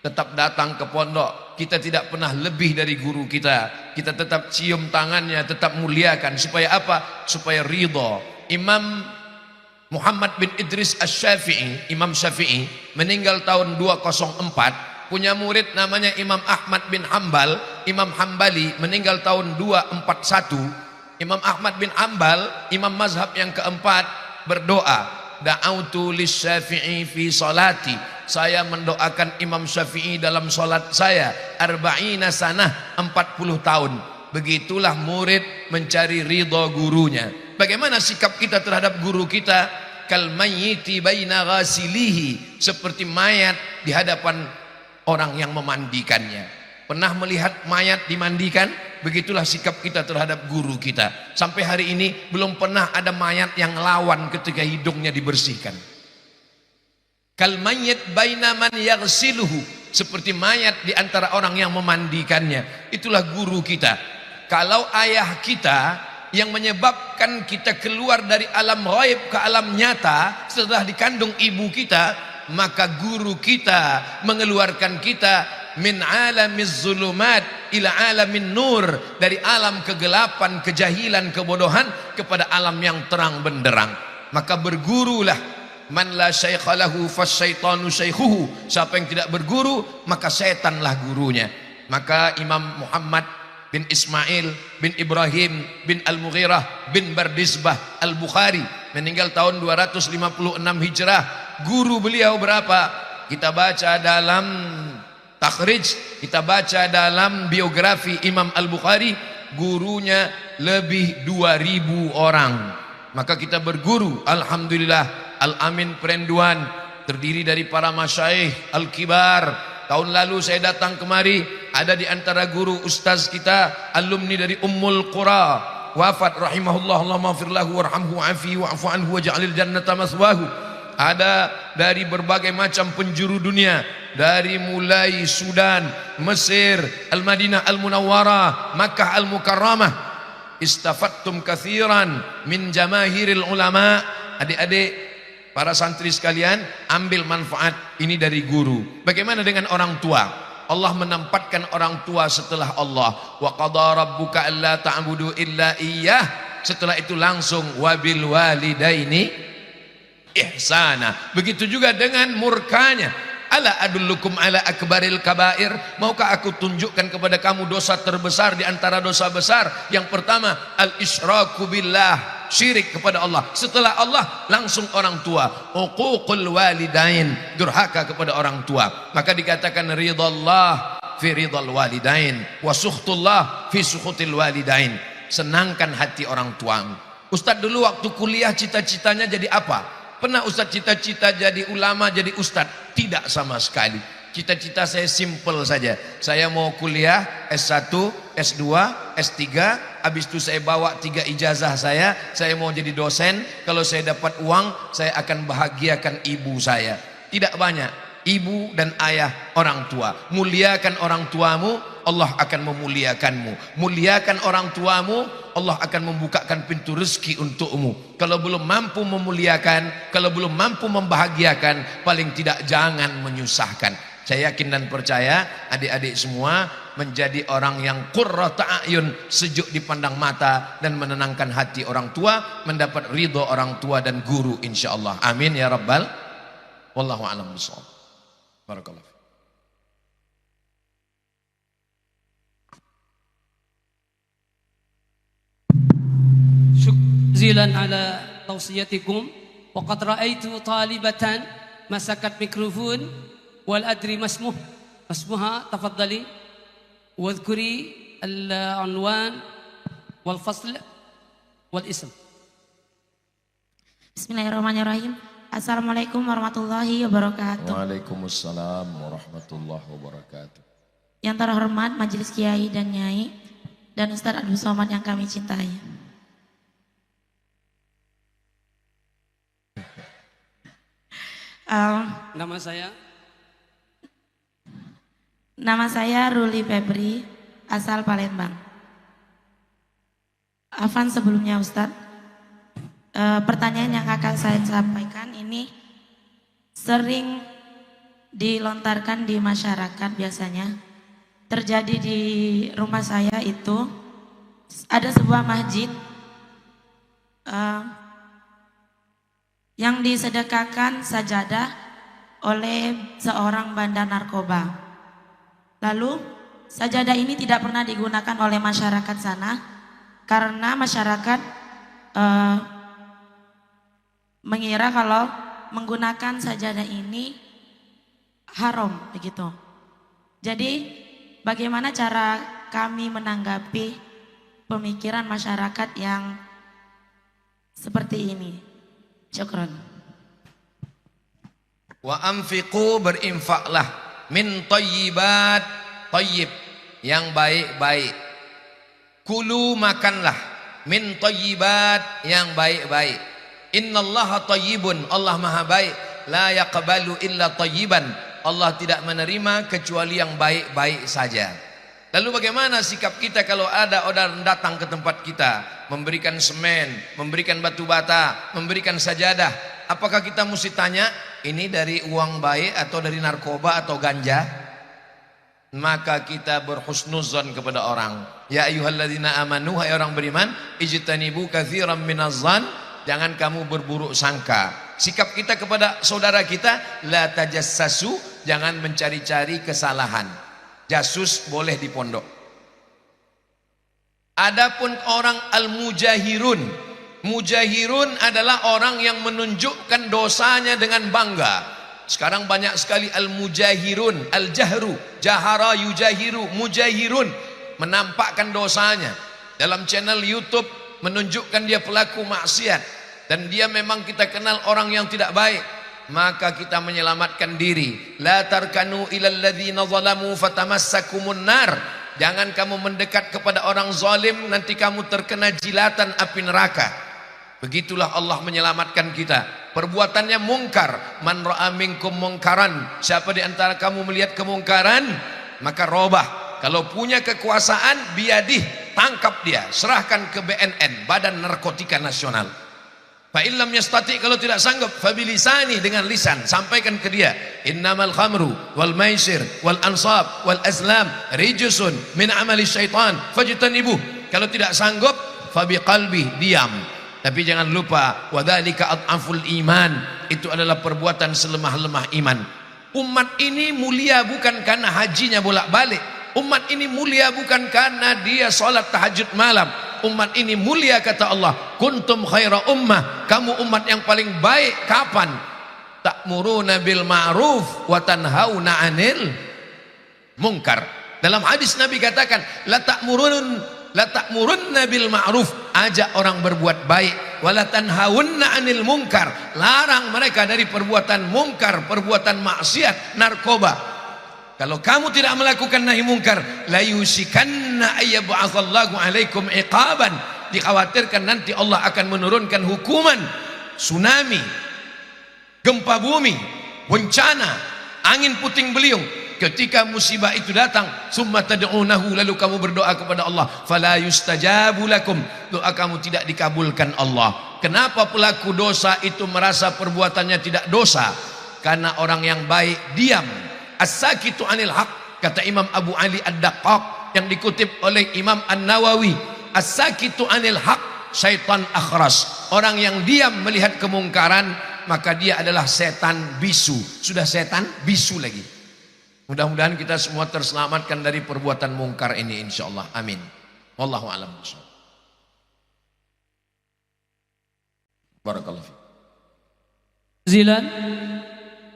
Tetap datang ke pondok. Kita tidak pernah lebih dari guru kita. Kita tetap cium tangannya, tetap muliakan. Supaya apa? Supaya ridha. Imam Muhammad bin Idris Asy-Syafi'i, Imam Syafi'i, meninggal tahun 204. Punya murid namanya Imam Ahmad bin Hambal, Imam Hambali, meninggal tahun 241. Imam Ahmad bin Hambal, imam mazhab yang keempat, berdoa, da'autu lis-Syafi'i fi salati. Saya mendoakan Imam Syafi'i dalam salat saya, arba'ina sanah, 40 tahun. Begitulah murid mencari ridha gurunya. Bagaimana sikap kita terhadap guru kita? Kal mayyiti baina ghasilihi, seperti mayat di hadapan orang yang memandikannya. Pernah melihat mayat dimandikan? Begitulah sikap kita terhadap guru kita. Sampai hari ini belum pernah ada mayat yang lawan ketika hidungnya dibersihkan. Kal mayyit baina man yaghsiluhu, seperti mayat di antara orang yang memandikannya. Itulah guru kita. Kalau ayah kita yang menyebabkan kita keluar dari alam ghaib ke alam nyata setelah dikandung ibu kita, maka guru kita mengeluarkan kita min alamiz zulumat ila alamin nur, dari alam kegelapan, kejahilan, kebodohan kepada alam yang terang benderang. Maka bergurulah. Man la syaikha lahu fasyaitanu syaikhuhu. Siapa yang tidak berguru, maka setanlah gurunya. Maka Imam Muhammad bin Ismail bin Ibrahim bin Al-Mughirah bin Bardisbah Al-Bukhari meninggal tahun 256 Hijrah. Guru beliau berapa? Kita baca dalam takhrij, kita baca dalam biografi Imam Al-Bukhari, gurunya lebih 2000 orang. Maka kita berguru, alhamdulillah. Al-Amin Perenduan terdiri dari para masyaikh Al-Kibar. Tahun lalu saya datang kemari, ada di antara guru ustaz kita, alumni dari Ummul Qura, wafat rahimahullah, Allahumma ighfir lahu warhamhu wa'afihi wa'fu anhu waj'alil jannata maswahu. Ada dari berbagai macam penjuru dunia, dari mulai Sudan, Mesir, Al-Madinah Al-Munawwarah, Makkah Al-Mukarramah. Istafattum kathiran min jamahiril ulama. Adik-adik, para santri sekalian, ambil manfaat ini dari guru. Bagaimana dengan orang tua? Allah menempatkan orang tua setelah Allah. Wa qadha rabbuka alla ta'budu illa iyyah. Setelah itu langsung wabil walidaini ihsana. Begitu juga dengan murkanya. Ala adullukum ala akbaril kabair. Maukah aku tunjukkan kepada kamu dosa terbesar di antara dosa besar? Yang pertama, al-isyraku billah, syirik kepada Allah. Setelah Allah langsung orang tua. Uququl walidain, durhaka kepada orang tua. Maka dikatakan ridallah fi ridal walidain wa sukhtullah fi sukhutil walidain. Senangkan hati orang tuamu. Ustaz dulu waktu kuliah cita-citanya jadi apa? Pernah Ustaz cita-cita jadi ulama, jadi Ustaz? Tidak sama sekali. Cita-cita saya simple saja. Saya mau kuliah S1, S2, S3. Habis itu saya bawa 3 ijazah saya. Saya mau jadi dosen. Kalau saya dapat uang, saya akan bahagiakan ibu saya. Tidak banyak. ibu dan ayah orang tua. Muliakan orang tuamu, Allah akan memuliakanmu. Muliakan orang tuamu, Allah akan membukakan pintu rezeki untukmu. Kalau belum mampu memuliakan, kalau belum mampu membahagiakan, paling tidak jangan menyusahkan. Saya yakin dan percaya adik-adik semua menjadi orang yang qurrata a'yun, sejuk dipandang mata dan menenangkan hati orang tua, mendapat ridho orang tua dan guru insyaallah. Amin ya rabbal. Wallahu a'lam bishawab. Barakallahu. Syukran ala tausiyatikum. Wa qad ra'aitu talibatan masakat mikrofon wal adri masmuha tafaddali wadhkuri al-unwan wal fasl wal ism. Bismillahirrahmanirrahim. Assalamualaikum warahmatullahi wabarakatuh. Waalaikumsalam warahmatullahi wabarakatuh. Yang terhormat Majelis Kiai dan Nyai dan Ustadz Abdul Somad yang kami cintai. Nama saya Ruli Febri, asal Palembang. Afan sebelumnya Ustadz, pertanyaan yang akan saya sampaikan ini sering dilontarkan di masyarakat biasanya. Terjadi di rumah saya itu ada sebuah masjid yang disedekahkan sajadah oleh seorang bandar narkoba. Lalu sajadah ini tidak pernah digunakan oleh masyarakat sana karena masyarakat mengira kalau menggunakan sajadah ini haram begitu. Jadi bagaimana cara kami menanggapi pemikiran masyarakat yang seperti ini? Syukran. Wa anfiqu, berinfaklah, min thayyibat, thayyib, yang baik-baik. Kulu, makanlah, min thayyibat, yang baik-baik. Innallaha thayyibun, Allah maha baik. La yaqbalu illa thayyiban, Allah tidak menerima kecuali yang baik-baik saja. Lalu bagaimana sikap kita kalau ada orang datang ke tempat kita, memberikan semen, memberikan batu bata, memberikan sajadah? Apakah kita mesti tanya, ini dari uang baik atau dari narkoba atau ganja? Maka kita berhusnuzon kepada orang. Ya ayyuhalladzina amanu, hai orang beriman, ijtanibu katsiran minaz-zan, jangan kamu berburuk sangka. Sikap kita kepada saudara kita, la tajassasu, jangan mencari-cari kesalahan. Jasus boleh di pondok. Adapun orang al-mujahirun, mujahirun adalah orang yang menunjukkan dosanya dengan bangga. Sekarang banyak sekali al-mujahirun, al-jahru, jahara yujahiru, mujahirun, menampakkan dosanya dalam channel YouTube, menunjukkan dia pelaku maksiat dan dia memang kita kenal orang yang tidak baik. Maka kita menyelamatkan diri. La tarkanu ilal ladzina zalamu fatamassakumun nar. Jangan kamu mendekat kepada orang zalim, nanti kamu terkena jilatan api neraka. Begitulah Allah menyelamatkan kita. Perbuatannya mungkar, man ra'a minkum mungkaran, siapa di antara kamu melihat kemungkaran, maka robah. Kalau punya kekuasaan, biadih, tangkap dia, serahkan ke BNN, Badan Narkotika Nasional. Fa illam yastati, kalau tidak sanggup, fabilisani, dengan lisan, sampaikan ke dia, innamal khamru wal maisir wal ansab wal azlam rijsun min amali syaitan fajtanibuh. Kalau tidak sanggup, fabiqalbi, diam. Tapi jangan lupa, wadzalika adhaful iman, itu adalah perbuatan selemah-lemah iman. Umat ini mulia bukan karena hajinya bolak-balik. Umat ini mulia bukan karena dia salat tahajud malam. Umat ini mulia kata Allah, kuntum khaira ummah, kamu umat yang paling baik kapan? Ta'muruna bil ma'ruf wa tanhauna 'anil munkar. Dalam hadis Nabi katakan, la ta'murunna bil ma'ruf, ajak orang berbuat baik, wa la tanhauna 'anil munkar, larang mereka dari perbuatan mungkar, perbuatan maksiat, narkoba. Kalau kamu tidak melakukan nahi mungkar, la yusikanna ayyab'atsallahu 'alaikum iqaban, dikhawatirkan nanti Allah akan menurunkan hukuman, tsunami, gempa bumi, bencana, angin puting beliung. Ketika musibah itu datang, summa tad'unahu, lalu kamu berdoa kepada Allah, fala yustajabu lakum, doa kamu tidak dikabulkan Allah. Kenapa pelaku dosa itu merasa perbuatannya tidak dosa? Karena orang yang baik diam. As-sakitu anil haq, kata Imam Abu Ali Ad-Daqqaq yang dikutip oleh Imam An-Nawawi. As-sakitu anil haq syaitan akhras. Orang yang diam melihat kemungkaran, maka dia adalah setan bisu. Sudah setan bisu lagi. Mudah-mudahan kita semua terselamatkan dari perbuatan mungkar ini insyaallah. Amin. Wallahu a'lam. Barakallahu fiik. Zilan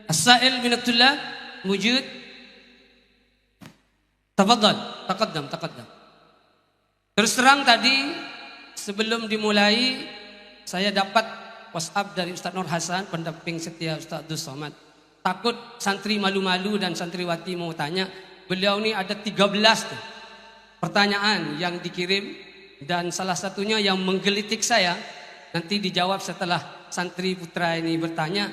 as-sa'il min at-tullab wujud. Tafadhal, taqaddam. Terus terang tadi sebelum dimulai saya dapat WhatsApp dari Ustaz Nur Hasan, pendamping setia Ustaz Abdul Somad. Takut santri malu-malu dan santriwati mau tanya. Beliau ni ada 13 tuh pertanyaan yang dikirim, dan salah satunya yang menggelitik saya nanti dijawab setelah santri putra ini bertanya,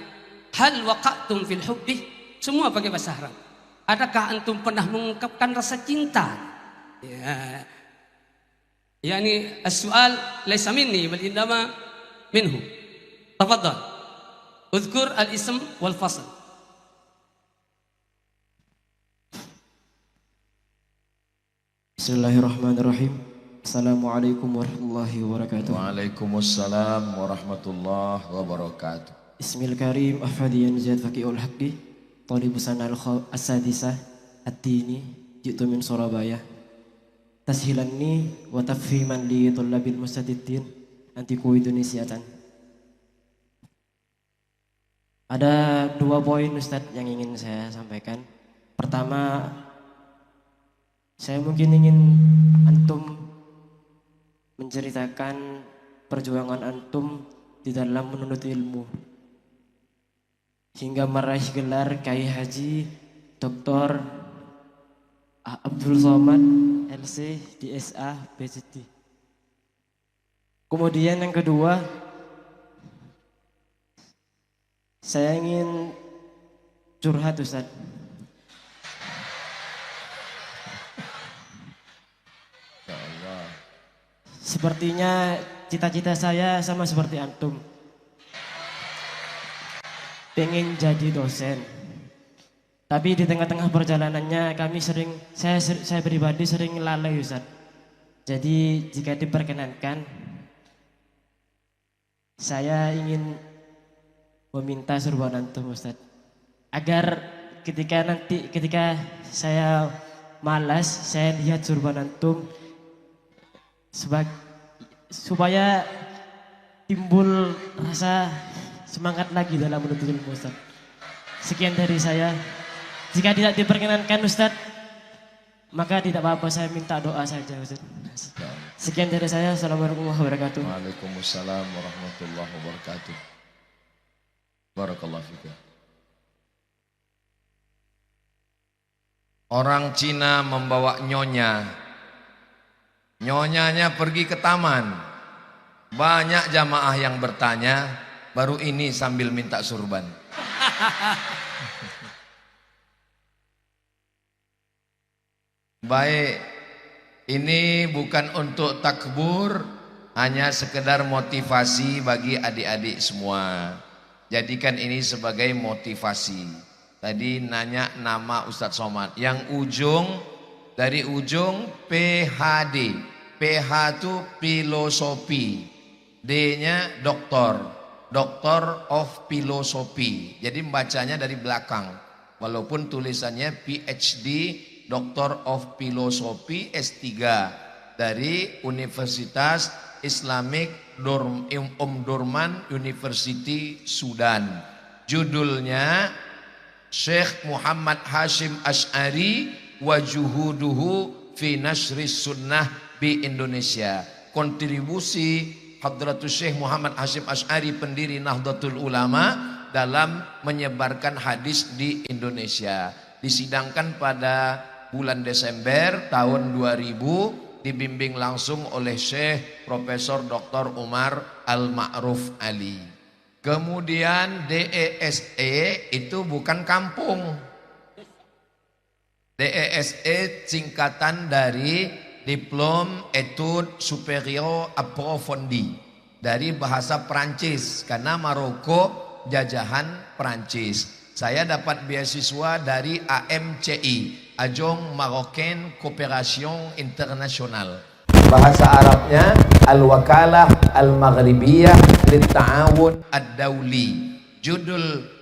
hal waqa'tum fil hubbi? Semua pakai bahasa Arab. Adakah antum pernah mengungkapkan rasa cinta? Ya. Yani as-su'al laysa minni bal innama minhu. Tafadhal. Udhkur al-ism wal fasl. Bismillahirrahmanirrahim. Assalamualaikum warahmatullahi wabarakatuh. Waalaikumsalam warahmatullahi wabarakatuh. Ismil Karim Ahfadiyan Ziyad Faqiul Haqqi, Talibus Sanal As-Sadisah Ad-Dini, jitu min Surabaya. Tashilan ni wa tafhiman li tullabil mustadiddin antiku Indonesiatan. Ada 2 poin Ustadz yang ingin saya sampaikan. Pertama, saya mungkin ingin antum menceritakan perjuangan antum di dalam menuntut ilmu hingga meraih gelar Kiai Haji Dr. Abdul Somad LC DSA PhD. Kemudian yang kedua, saya ingin curhat Ustadz. Sepertinya cita-cita saya sama seperti antum. Pengen jadi dosen. Tapi di tengah-tengah perjalanannya saya pribadi sering lalai Ustaz. Jadi jika diperkenankan, saya ingin meminta surban antum Ustaz. Agar ketika saya malas, saya lihat surban antum supaya timbul rasa semangat lagi dalam menuntut ilmu Ustaz. Sekian dari saya. Jika tidak diperkenankan Ustaz, maka tidak apa-apa, saya minta doa saja Ustaz. Sekian dari saya. Assalamualaikum warahmatullahi wabarakatuh. Waalaikumsalam warahmatullahi wabarakatuh. Barakallahu fikum. Orang Cina membawa nyonya. Nyonyanya pergi ke taman. Banyak jamaah yang bertanya, baru ini sambil minta surban. Baik, ini bukan untuk takbur, hanya sekedar motivasi bagi adik-adik semua. Jadikan ini sebagai motivasi. Tadi nanya nama Ustadz Somad, yang ujung dari ujung PhD. PH itu filosofi, D-nya doktor, Doctor of Philosophy. Jadi membacanya dari belakang, walaupun tulisannya PhD, Doctor of Philosophy S3 dari Universitas Islamic Durman University Sudan. Judulnya Syekh Muhammad Hashim Asy'ari wa juhuduhu fi nasris sunnah bi Indonesia. Kontribusi Hadratus Syekh Muhammad Hashim Asy'ari, pendiri Nahdlatul Ulama, dalam menyebarkan hadis di Indonesia. Disidangkan pada bulan Desember tahun 2000, dibimbing langsung oleh Syekh Profesor Dr. Umar Al-Ma'ruf Ali. Kemudian DESE itu bukan kampung, DESE singkatan dari Diplôme Études Supérieures Approfondies, dari bahasa Perancis karena Maroko jajahan Perancis. Saya dapat beasiswa dari AMCI, Agence Marocaine Coopération Internationale. Bahasa Arabnya Al-Wakalah Al-Maghribiyah Lit-Ta'awun Ad-Dawli. Judul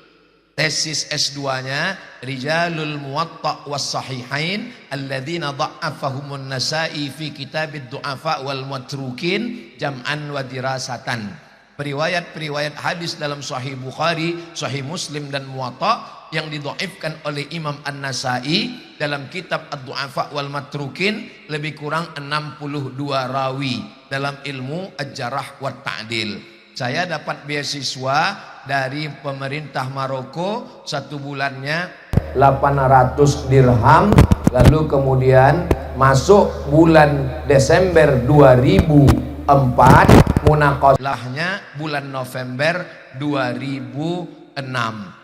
tesis S2-nya Rijalul Muwatta' was Sahihain alladzina dha'afahumun Nasa'i fi kitabid du'afa wal matrukin jam'an wa dirasatan. Periwayat-periwayat hadis dalam Sahih Bukhari, Sahih Muslim dan Muwatta' yang didhaifkan oleh Imam An-Nasa'i dalam kitab Ad-Du'afa wal Matrukin lebih kurang 62 rawi dalam ilmu Al-Jarah wa Ta'dil. Saya dapat beasiswa dari pemerintah Maroko, 1 bulannya 800 dirham. Lalu kemudian masuk bulan Desember 2004, munaqashahnya bulan November 2006.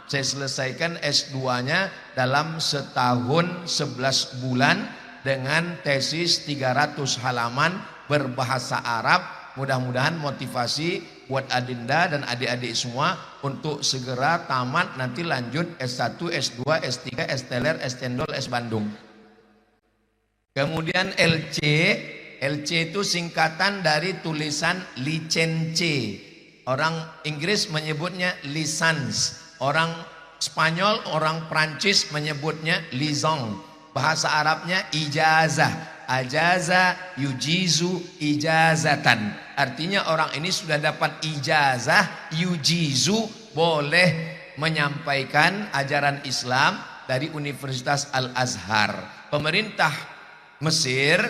Saya selesaikan S2-nya dalam setahun 11 bulan dengan tesis 300 halaman berbahasa Arab. Mudah-mudahan motivasi buat Adinda dan adik-adik semua untuk segera tamat, nanti lanjut S1, S2, S3, S teler, S cendol, S Bandung. Kemudian LC itu singkatan dari tulisan licence. Orang Inggris menyebutnya licence, orang Spanyol, orang Prancis menyebutnya licence. Bahasa Arabnya ijazah. Ajaza yujizu ijazatan. Artinya orang ini sudah dapat ijazah, yujizu, boleh menyampaikan ajaran Islam dari Universitas Al-Azhar. Pemerintah Mesir,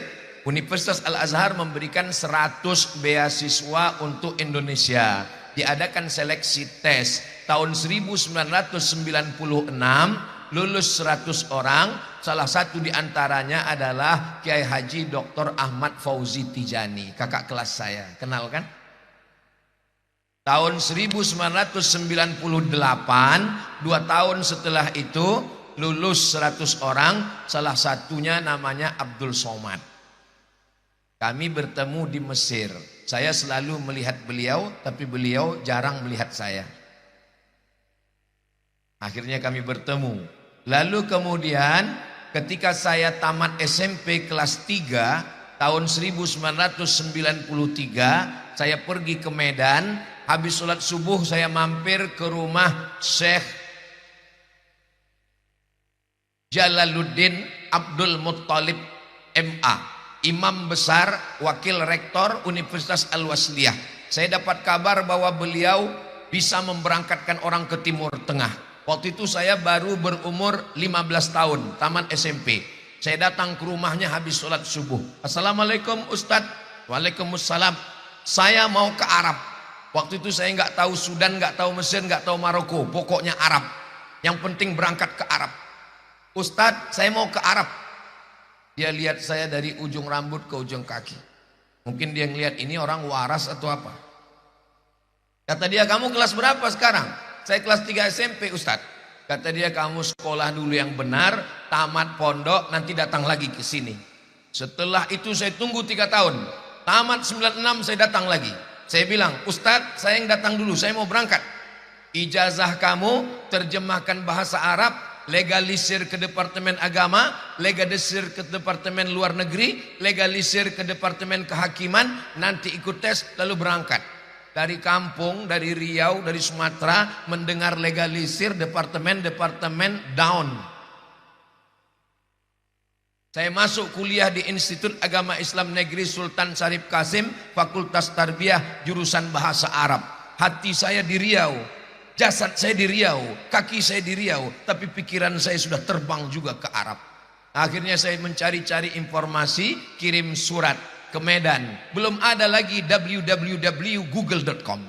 Universitas Al-Azhar memberikan 100 beasiswa untuk Indonesia. Diadakan seleksi tes tahun 1996, lulus 100 orang, salah satu diantaranya adalah Kiai Haji Dr. Ahmad Fauzi Tijani, kakak kelas saya, kenal kan? Tahun 1998, 2 tahun setelah itu lulus 100 orang, salah satunya namanya Abdul Somad. Kami bertemu di Mesir, saya selalu melihat beliau, tapi beliau jarang melihat saya. Akhirnya kami bertemu. Lalu kemudian ketika saya tamat SMP kelas 3 tahun 1993, saya pergi ke Medan. Habis sholat subuh saya mampir ke rumah Syekh Jalaluddin Abdul Muttalib MA, Imam besar Wakil Rektor Universitas Al-Wasliyah. Saya dapat kabar bahwa beliau bisa memberangkatkan orang ke Timur Tengah. Waktu itu saya baru berumur 15 tahun, tamat SMP. Saya datang ke rumahnya habis sholat subuh. Assalamualaikum Ustadz. Waalaikumsalam. Saya mau ke Arab. Waktu itu saya nggak tahu Sudan, nggak tahu Mesir, nggak tahu Maroko. Pokoknya Arab. Yang penting berangkat ke Arab. Ustadz, saya mau ke Arab. Dia lihat saya dari ujung rambut ke ujung kaki. Mungkin dia ngelihat ini orang waras atau apa. Kata dia, kamu kelas berapa sekarang? Saya kelas 3 SMP Ustadz. Kata dia, kamu sekolah dulu yang benar, tamat pondok, nanti datang lagi ke sini. Setelah itu saya tunggu 3 tahun. Tamat 96 saya datang lagi. Saya bilang, Ustadz saya yang datang dulu, saya mau berangkat. Ijazah kamu terjemahkan bahasa Arab, legalisir ke Departemen Agama, legalisir ke Departemen Luar Negeri, legalisir ke Departemen Kehakiman, nanti ikut tes lalu berangkat. Dari kampung, dari Riau, dari Sumatera mendengar legalisir departemen-departemen down. Saya masuk kuliah di Institut Agama Islam Negeri Sultan Syarif Kasim, Fakultas Tarbiyah, jurusan Bahasa Arab. Hati saya di Riau, jasad saya di Riau, kaki saya di Riau, tapi pikiran saya sudah terbang juga ke Arab. Akhirnya saya mencari-cari informasi, kirim surat ke Medan. Belum ada lagi www.google.com.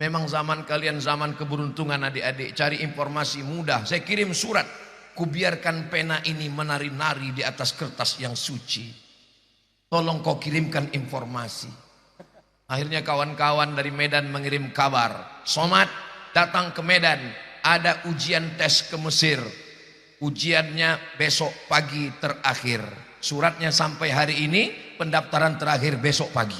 Memang zaman kalian zaman keberuntungan adik-adik, cari informasi mudah. Saya kirim surat, kubiarkan pena ini menari-nari di atas kertas yang suci. Tolong kau kirimkan informasi. Akhirnya kawan-kawan dari Medan mengirim kabar. Somad datang ke Medan, ada ujian tes ke Mesir. Ujiannya besok pagi terakhir. Suratnya sampai hari ini, pendaftaran terakhir besok pagi.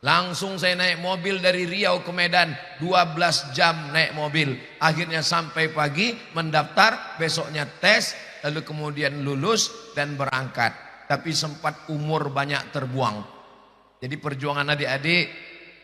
Langsung saya naik mobil dari Riau ke Medan, 12 jam naik mobil. Akhirnya sampai pagi, mendaftar, besoknya tes, lalu kemudian lulus dan berangkat. Tapi sempat umur banyak terbuang. Jadi perjuangan adik-adik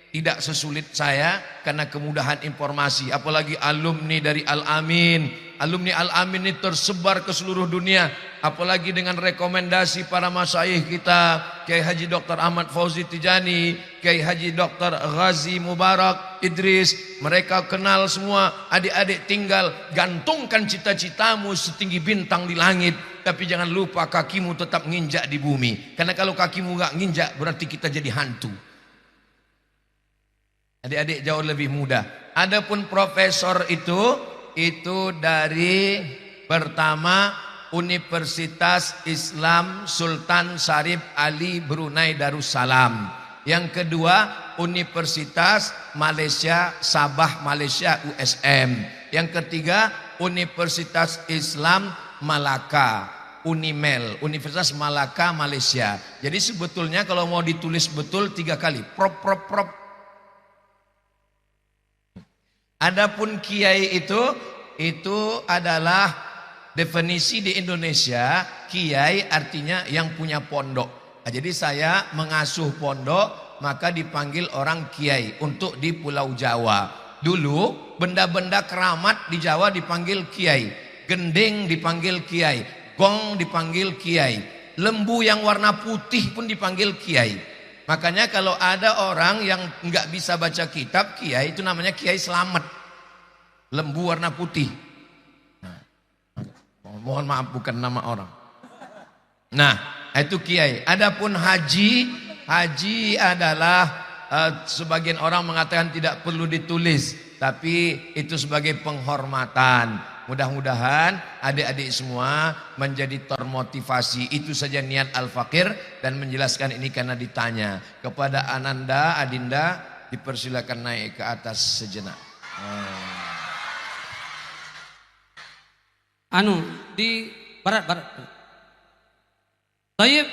tidak sesulit saya karena kemudahan informasi. Apalagi alumni dari Al-Amin. Alumni Al-Amin ini tersebar ke seluruh dunia. Apalagi dengan rekomendasi para masyayikh kita, Kiai Haji Dr. Ahmad Fauzi Tijani, Kiai Haji Dr. Ghazi Mubarak Idris. Mereka kenal semua. Adik-adik tinggal gantungkan cita-citamu setinggi bintang di langit. Tapi jangan lupa kakimu tetap nginjak di bumi. Karena kalau kakimu gak nginjak berarti kita jadi hantu. Adik-adik jauh lebih mudah. Adapun profesor itu dari pertama Universitas Islam Sultan Syarif Ali Brunei Darussalam. Yang kedua Universitas Malaysia Sabah Malaysia USM. Yang ketiga Universitas Islam Malaka Unimel, Universitas Malaka Malaysia. Jadi sebetulnya kalau mau ditulis betul 3 kali prop. Adapun kiai itu adalah definisi di Indonesia, kiai artinya yang punya pondok. Nah, jadi saya mengasuh pondok, maka dipanggil orang kiai untuk di Pulau Jawa. Dulu benda-benda keramat di Jawa dipanggil kiai, gending dipanggil kiai, gong dipanggil kiai, lembu yang warna putih pun dipanggil kiai. Makanya kalau ada orang yang nggak bisa baca kitab, kiai itu namanya kiai selamat. Lembu warna putih. Nah, mohon maaf bukan nama orang. Nah, itu kiai. Adapun haji adalah sebagian orang mengatakan tidak perlu ditulis, tapi itu sebagai penghormatan. Mudah-mudahan adik-adik semua menjadi termotivasi. Itu saja niat Al-Fakir dan menjelaskan ini karena ditanya. Kepada Ananda, Adinda dipersilakan naik ke atas sejenak. Di barat. Tayyib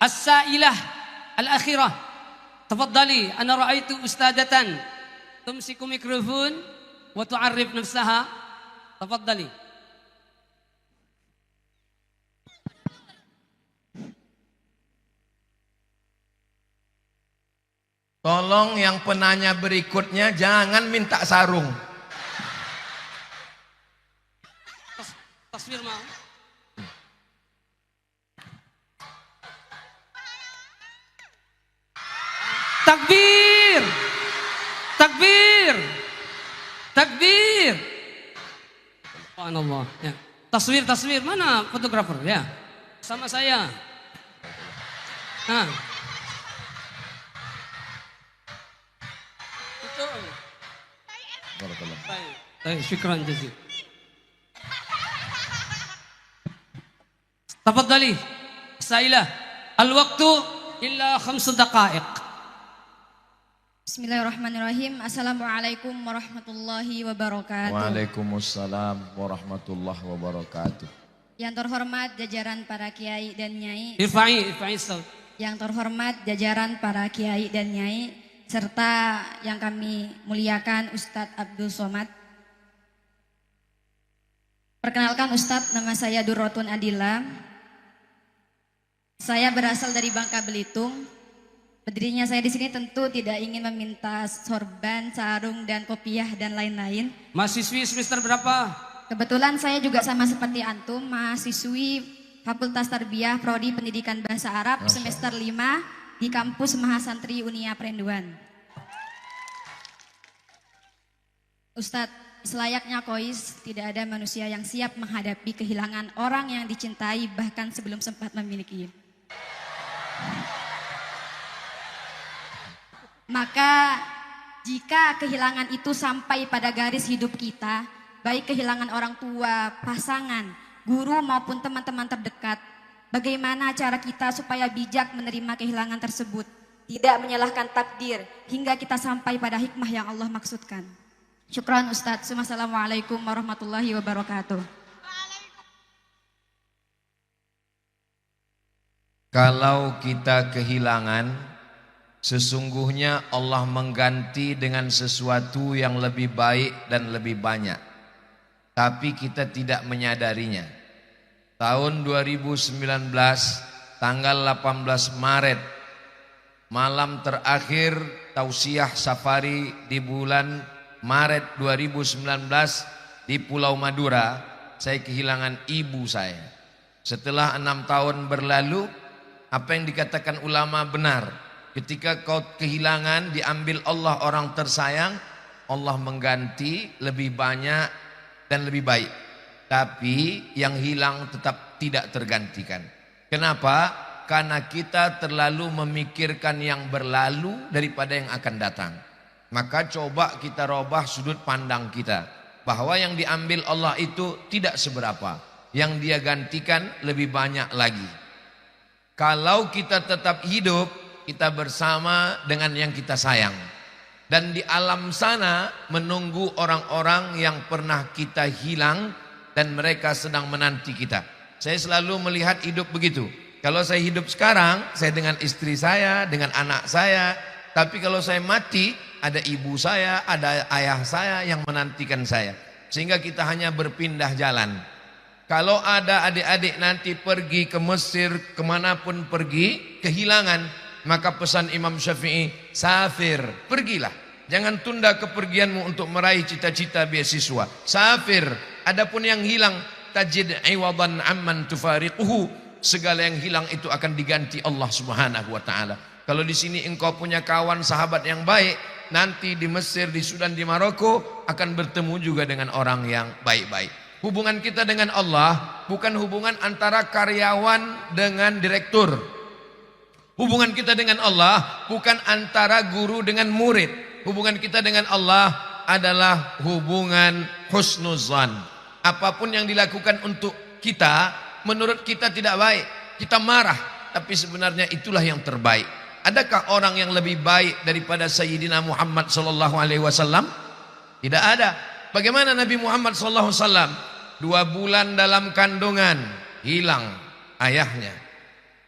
as-sa'ilah al-akhirah. Tafaddali, ana ra'aitu ustadatan tumsiku mikrofon wa tu'arrif nafsaha. Tafaddali. Tolong yang penanya berikutnya jangan minta sarung. Taswir mau. Takbir. Takbir. Takbir. Subhanallah. Ya. Taswir. Mana fotografer? Ya. Sama saya. Nah. Itu. Baik, syukran jazil. Tafaddali. Sailah. Al-waqtu illa 5 daqaiq. Bismillahirrahmanirrahim. Assalamualaikum warahmatullahi wabarakatuh. Waalaikumsalam warahmatullahi wabarakatuh. Yang terhormat jajaran para kiai dan nyai. Irfa'i saut. Yang terhormat jajaran para kiai dan nyai serta yang kami muliakan Ustadz Abdul Somad. Perkenalkan Ustadz, nama saya Durrotun Adila. Saya berasal dari Bangka Belitung. Berdirinya saya di sini tentu tidak ingin meminta sorban, sarung, dan kopiah dan lain-lain. Mahasiswi semester berapa? Kebetulan saya juga sama seperti antum, mahasiswi Fakultas Tarbiyah Prodi Pendidikan Bahasa Arab semester 5 di kampus Mahasantri Unia Perenduan. Ustadz, selayaknya kois, tidak ada manusia yang siap menghadapi kehilangan orang yang dicintai bahkan sebelum sempat memiliki. Maka jika kehilangan itu sampai pada garis hidup kita, baik kehilangan orang tua, pasangan, guru maupun teman-teman terdekat, bagaimana cara kita supaya bijak menerima kehilangan tersebut, tidak menyalahkan takdir hingga kita sampai pada hikmah yang Allah maksudkan. Syukran Ustadz. Assalamualaikum warahmatullahi wabarakatuh. Kalau kita kehilangan, sesungguhnya Allah mengganti dengan sesuatu yang lebih baik dan lebih banyak. Tapi kita tidak menyadarinya. Tahun 2019, tanggal 18 Maret, malam terakhir tausiah safari di bulan Maret 2019 di Pulau Madura, saya kehilangan ibu saya. Setelah 6 tahun berlalu, apa yang dikatakan ulama benar. Ketika kau kehilangan, diambil Allah orang tersayang, Allah mengganti lebih banyak dan lebih baik. Tapi yang hilang tetap tidak tergantikan. Kenapa? Karena kita terlalu memikirkan yang berlalu daripada yang akan datang. Maka coba kita robah sudut pandang kita, bahwa yang diambil Allah itu tidak seberapa, yang dia gantikan lebih banyak lagi. Kalau kita tetap hidup, kita bersama dengan yang kita sayang. Dan di alam sana menunggu orang-orang yang pernah kita hilang dan mereka sedang menanti kita. Saya selalu melihat hidup begitu. Kalau saya hidup sekarang, saya dengan istri saya, dengan anak saya. Tapi kalau saya mati, ada ibu saya, ada ayah saya yang menantikan saya. Sehingga kita hanya berpindah jalan. Kalau ada adik-adik nanti pergi ke Mesir, kemanapun pergi, kehilangan, maka pesan Imam Syafi'i, safir, pergilah. Jangan tunda kepergianmu untuk meraih cita-cita beasiswa. Safir. Adapun yang hilang, tajid iwadan amman tufariquhu. Segala yang hilang itu akan diganti Allah Subhanahu wa taala. Kalau di sini engkau punya kawan sahabat yang baik, nanti di Mesir, di Sudan, di Maroko akan bertemu juga dengan orang yang baik-baik. Hubungan kita dengan Allah bukan hubungan antara karyawan dengan direktur. Hubungan kita dengan Allah bukan antara guru dengan murid. Hubungan kita dengan Allah adalah hubungan husnuzan. Apapun yang dilakukan untuk kita, menurut kita tidak baik, kita marah, tapi sebenarnya itulah yang terbaik. Adakah orang yang lebih baik daripada Sayyidina Muhammad sallallahu alaihi wasallam? Tidak ada. Bagaimana Nabi Muhammad sallallahu alaihi wasallam 2 bulan dalam kandungan hilang ayahnya.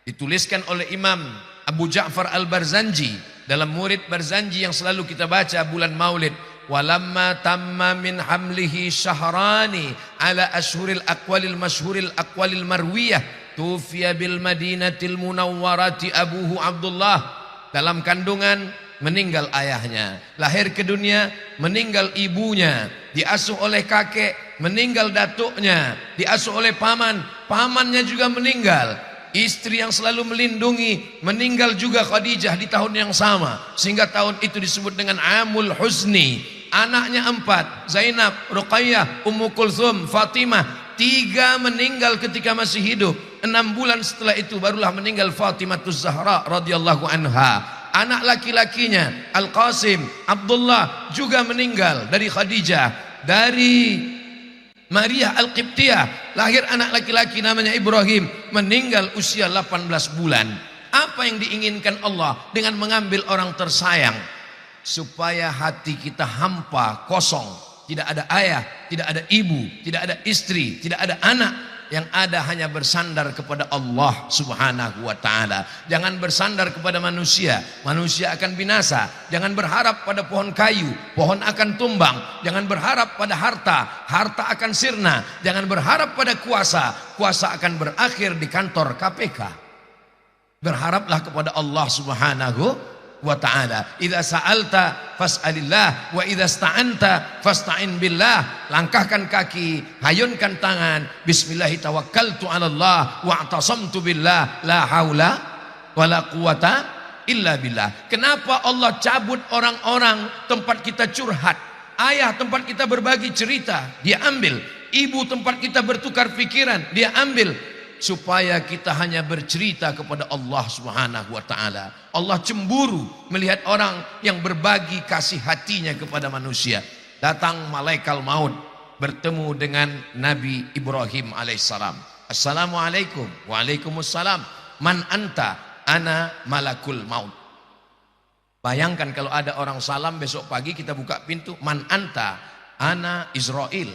Dituliskan oleh Imam Abu Ja'far Al-Barzanji dalam Murid Barzanji yang selalu kita baca bulan Maulid. Walamma tamma min hamlihi syahrani ala ashhuril aqwalil masyhuril aqwalil marwiyah tufiya bil madinatil munawwarati abuhu Abdullah. Dalam kandungan meninggal ayahnya, lahir ke dunia meninggal ibunya, diasuh oleh kakek meninggal datuknya, diasuh oleh paman, pamannya juga meninggal. Istri yang selalu melindungi meninggal juga Khadijah di tahun yang sama, sehingga tahun itu disebut dengan Amul Huzni. Anaknya 4, Zainab, Ruqayyah, Ummu Kulthum, Fatimah, 3 meninggal ketika masih hidup. 6 bulan setelah itu barulah meninggal Fatimatuz Zahra radhiyallahu anha. Anak laki-lakinya Al-Qasim, Abdullah juga meninggal dari Khadijah. Dari Maria Al-Qibtiyah lahir anak laki-laki namanya Ibrahim, meninggal usia 18 bulan. Apa yang diinginkan Allah dengan mengambil orang tersayang? Supaya hati kita hampa, kosong, tidak ada ayah, tidak ada ibu, tidak ada istri, tidak ada anak. Yang ada hanya bersandar kepada Allah Subhanahu wa ta'ala. Jangan bersandar kepada manusia, manusia akan binasa. Jangan berharap pada pohon kayu, pohon akan tumbang. Jangan berharap pada harta, harta akan sirna. Jangan berharap pada kuasa, kuasa akan berakhir di kantor KPK. Berharaplah kepada Allah Subhanahu wa ta'ala. Idza sa'alta fas'alillah wa idza sta'anta fasta'in billah. Langkahkan kaki, hayunkan tangan, bismillahi tawakkaltu 'ala Allah wa i'tasamtu billah la haula wala quwata illa billah. Kenapa Allah cabut orang-orang tempat kita curhat? Ayah tempat kita berbagi cerita, dia ambil. Ibu tempat kita bertukar pikiran, dia ambil. Supaya kita hanya bercerita kepada Allah Subhanahu wa ta'ala. Allah cemburu melihat orang yang berbagi kasih hatinya kepada manusia. Datang malaikat maut bertemu dengan Nabi Ibrahim alaihissalam. Assalamualaikum. Waalaikumsalam. Man anta? Ana malakul maut. Bayangkan kalau ada orang salam besok pagi kita buka pintu. Man anta? Ana Israel.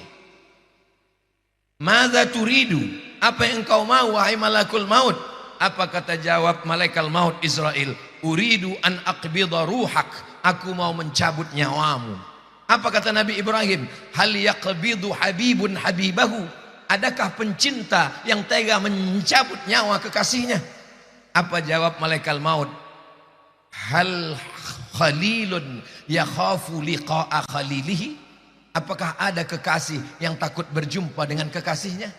Madza turidu? Apa yang engkau mau wahai malakul maut? Apa kata jawab malaikat maut Israel? Uridu an aqbida ruhak. Aku mau mencabut nyawamu. Apa kata Nabi Ibrahim? Hal yaqbidu habibun habibahu. Adakah pencinta yang tega mencabut nyawa kekasihnya? Apa jawab malaikat maut? Hal khalilun yakhafu liqa'a khalilihi? Apakah ada kekasih yang takut berjumpa dengan kekasihnya?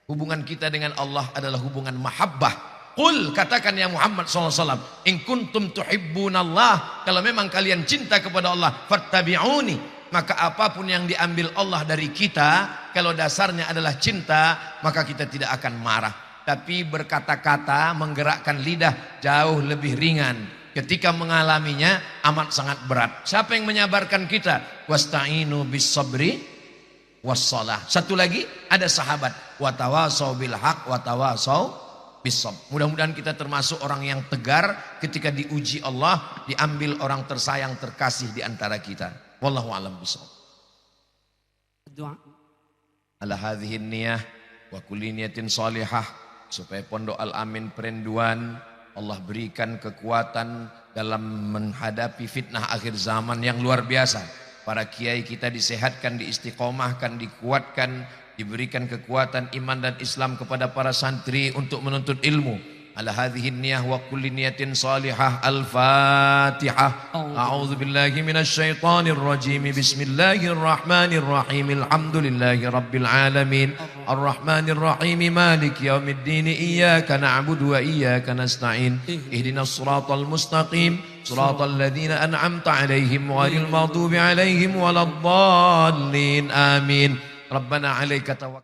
Hubungan kita dengan Allah adalah hubungan mahabbah. Qul, katakan ya Muhammad SAW, in kuntum tuhibbunallah, kalau memang kalian cinta kepada Allah, fattabi'uni, maka apapun yang diambil Allah dari kita, kalau dasarnya adalah cinta, maka kita tidak akan marah. Tapi berkata-kata, menggerakkan lidah jauh lebih ringan. Ketika mengalaminya amat sangat berat. Siapa yang menyabarkan kita? Wasta'inu bis sabri wassalah. Satu lagi ada sahabat, watawasau bil haq watawasau bis sabr. Mudah-mudahan kita termasuk orang yang tegar ketika diuji Allah, diambil orang tersayang terkasih di antara kita. Wallahu a'lam bishawab. Doa. Ala hadhihi niyah wa kulli niyatin salihah, supaya Pondok Al-Amin Perenduan Allah berikan kekuatan dalam menghadapi fitnah akhir zaman yang luar biasa. Para kiai kita disehatkan, diistiqomahkan, dikuatkan, diberikan kekuatan iman dan Islam kepada para santri untuk menuntut ilmu. Ala hadhihi niyah wa kulli niyatin salihah. Al-Fatihah. A'udzu billahi minasy syaithanir rajim. Bismillahirrahmanirrahim. Alhamdulillahi rabbil alamin. Arrahmanir rahim. Maliki yaumiddin. Iyyaka na'budu wa iyyaka nasta'in. Ihdinas siratal mustaqim. Siratal ladzina an'amta 'alaihim ghairil maghdubi 'alaihim waladdallin. Amin. Rabbana 'alaika tawakkal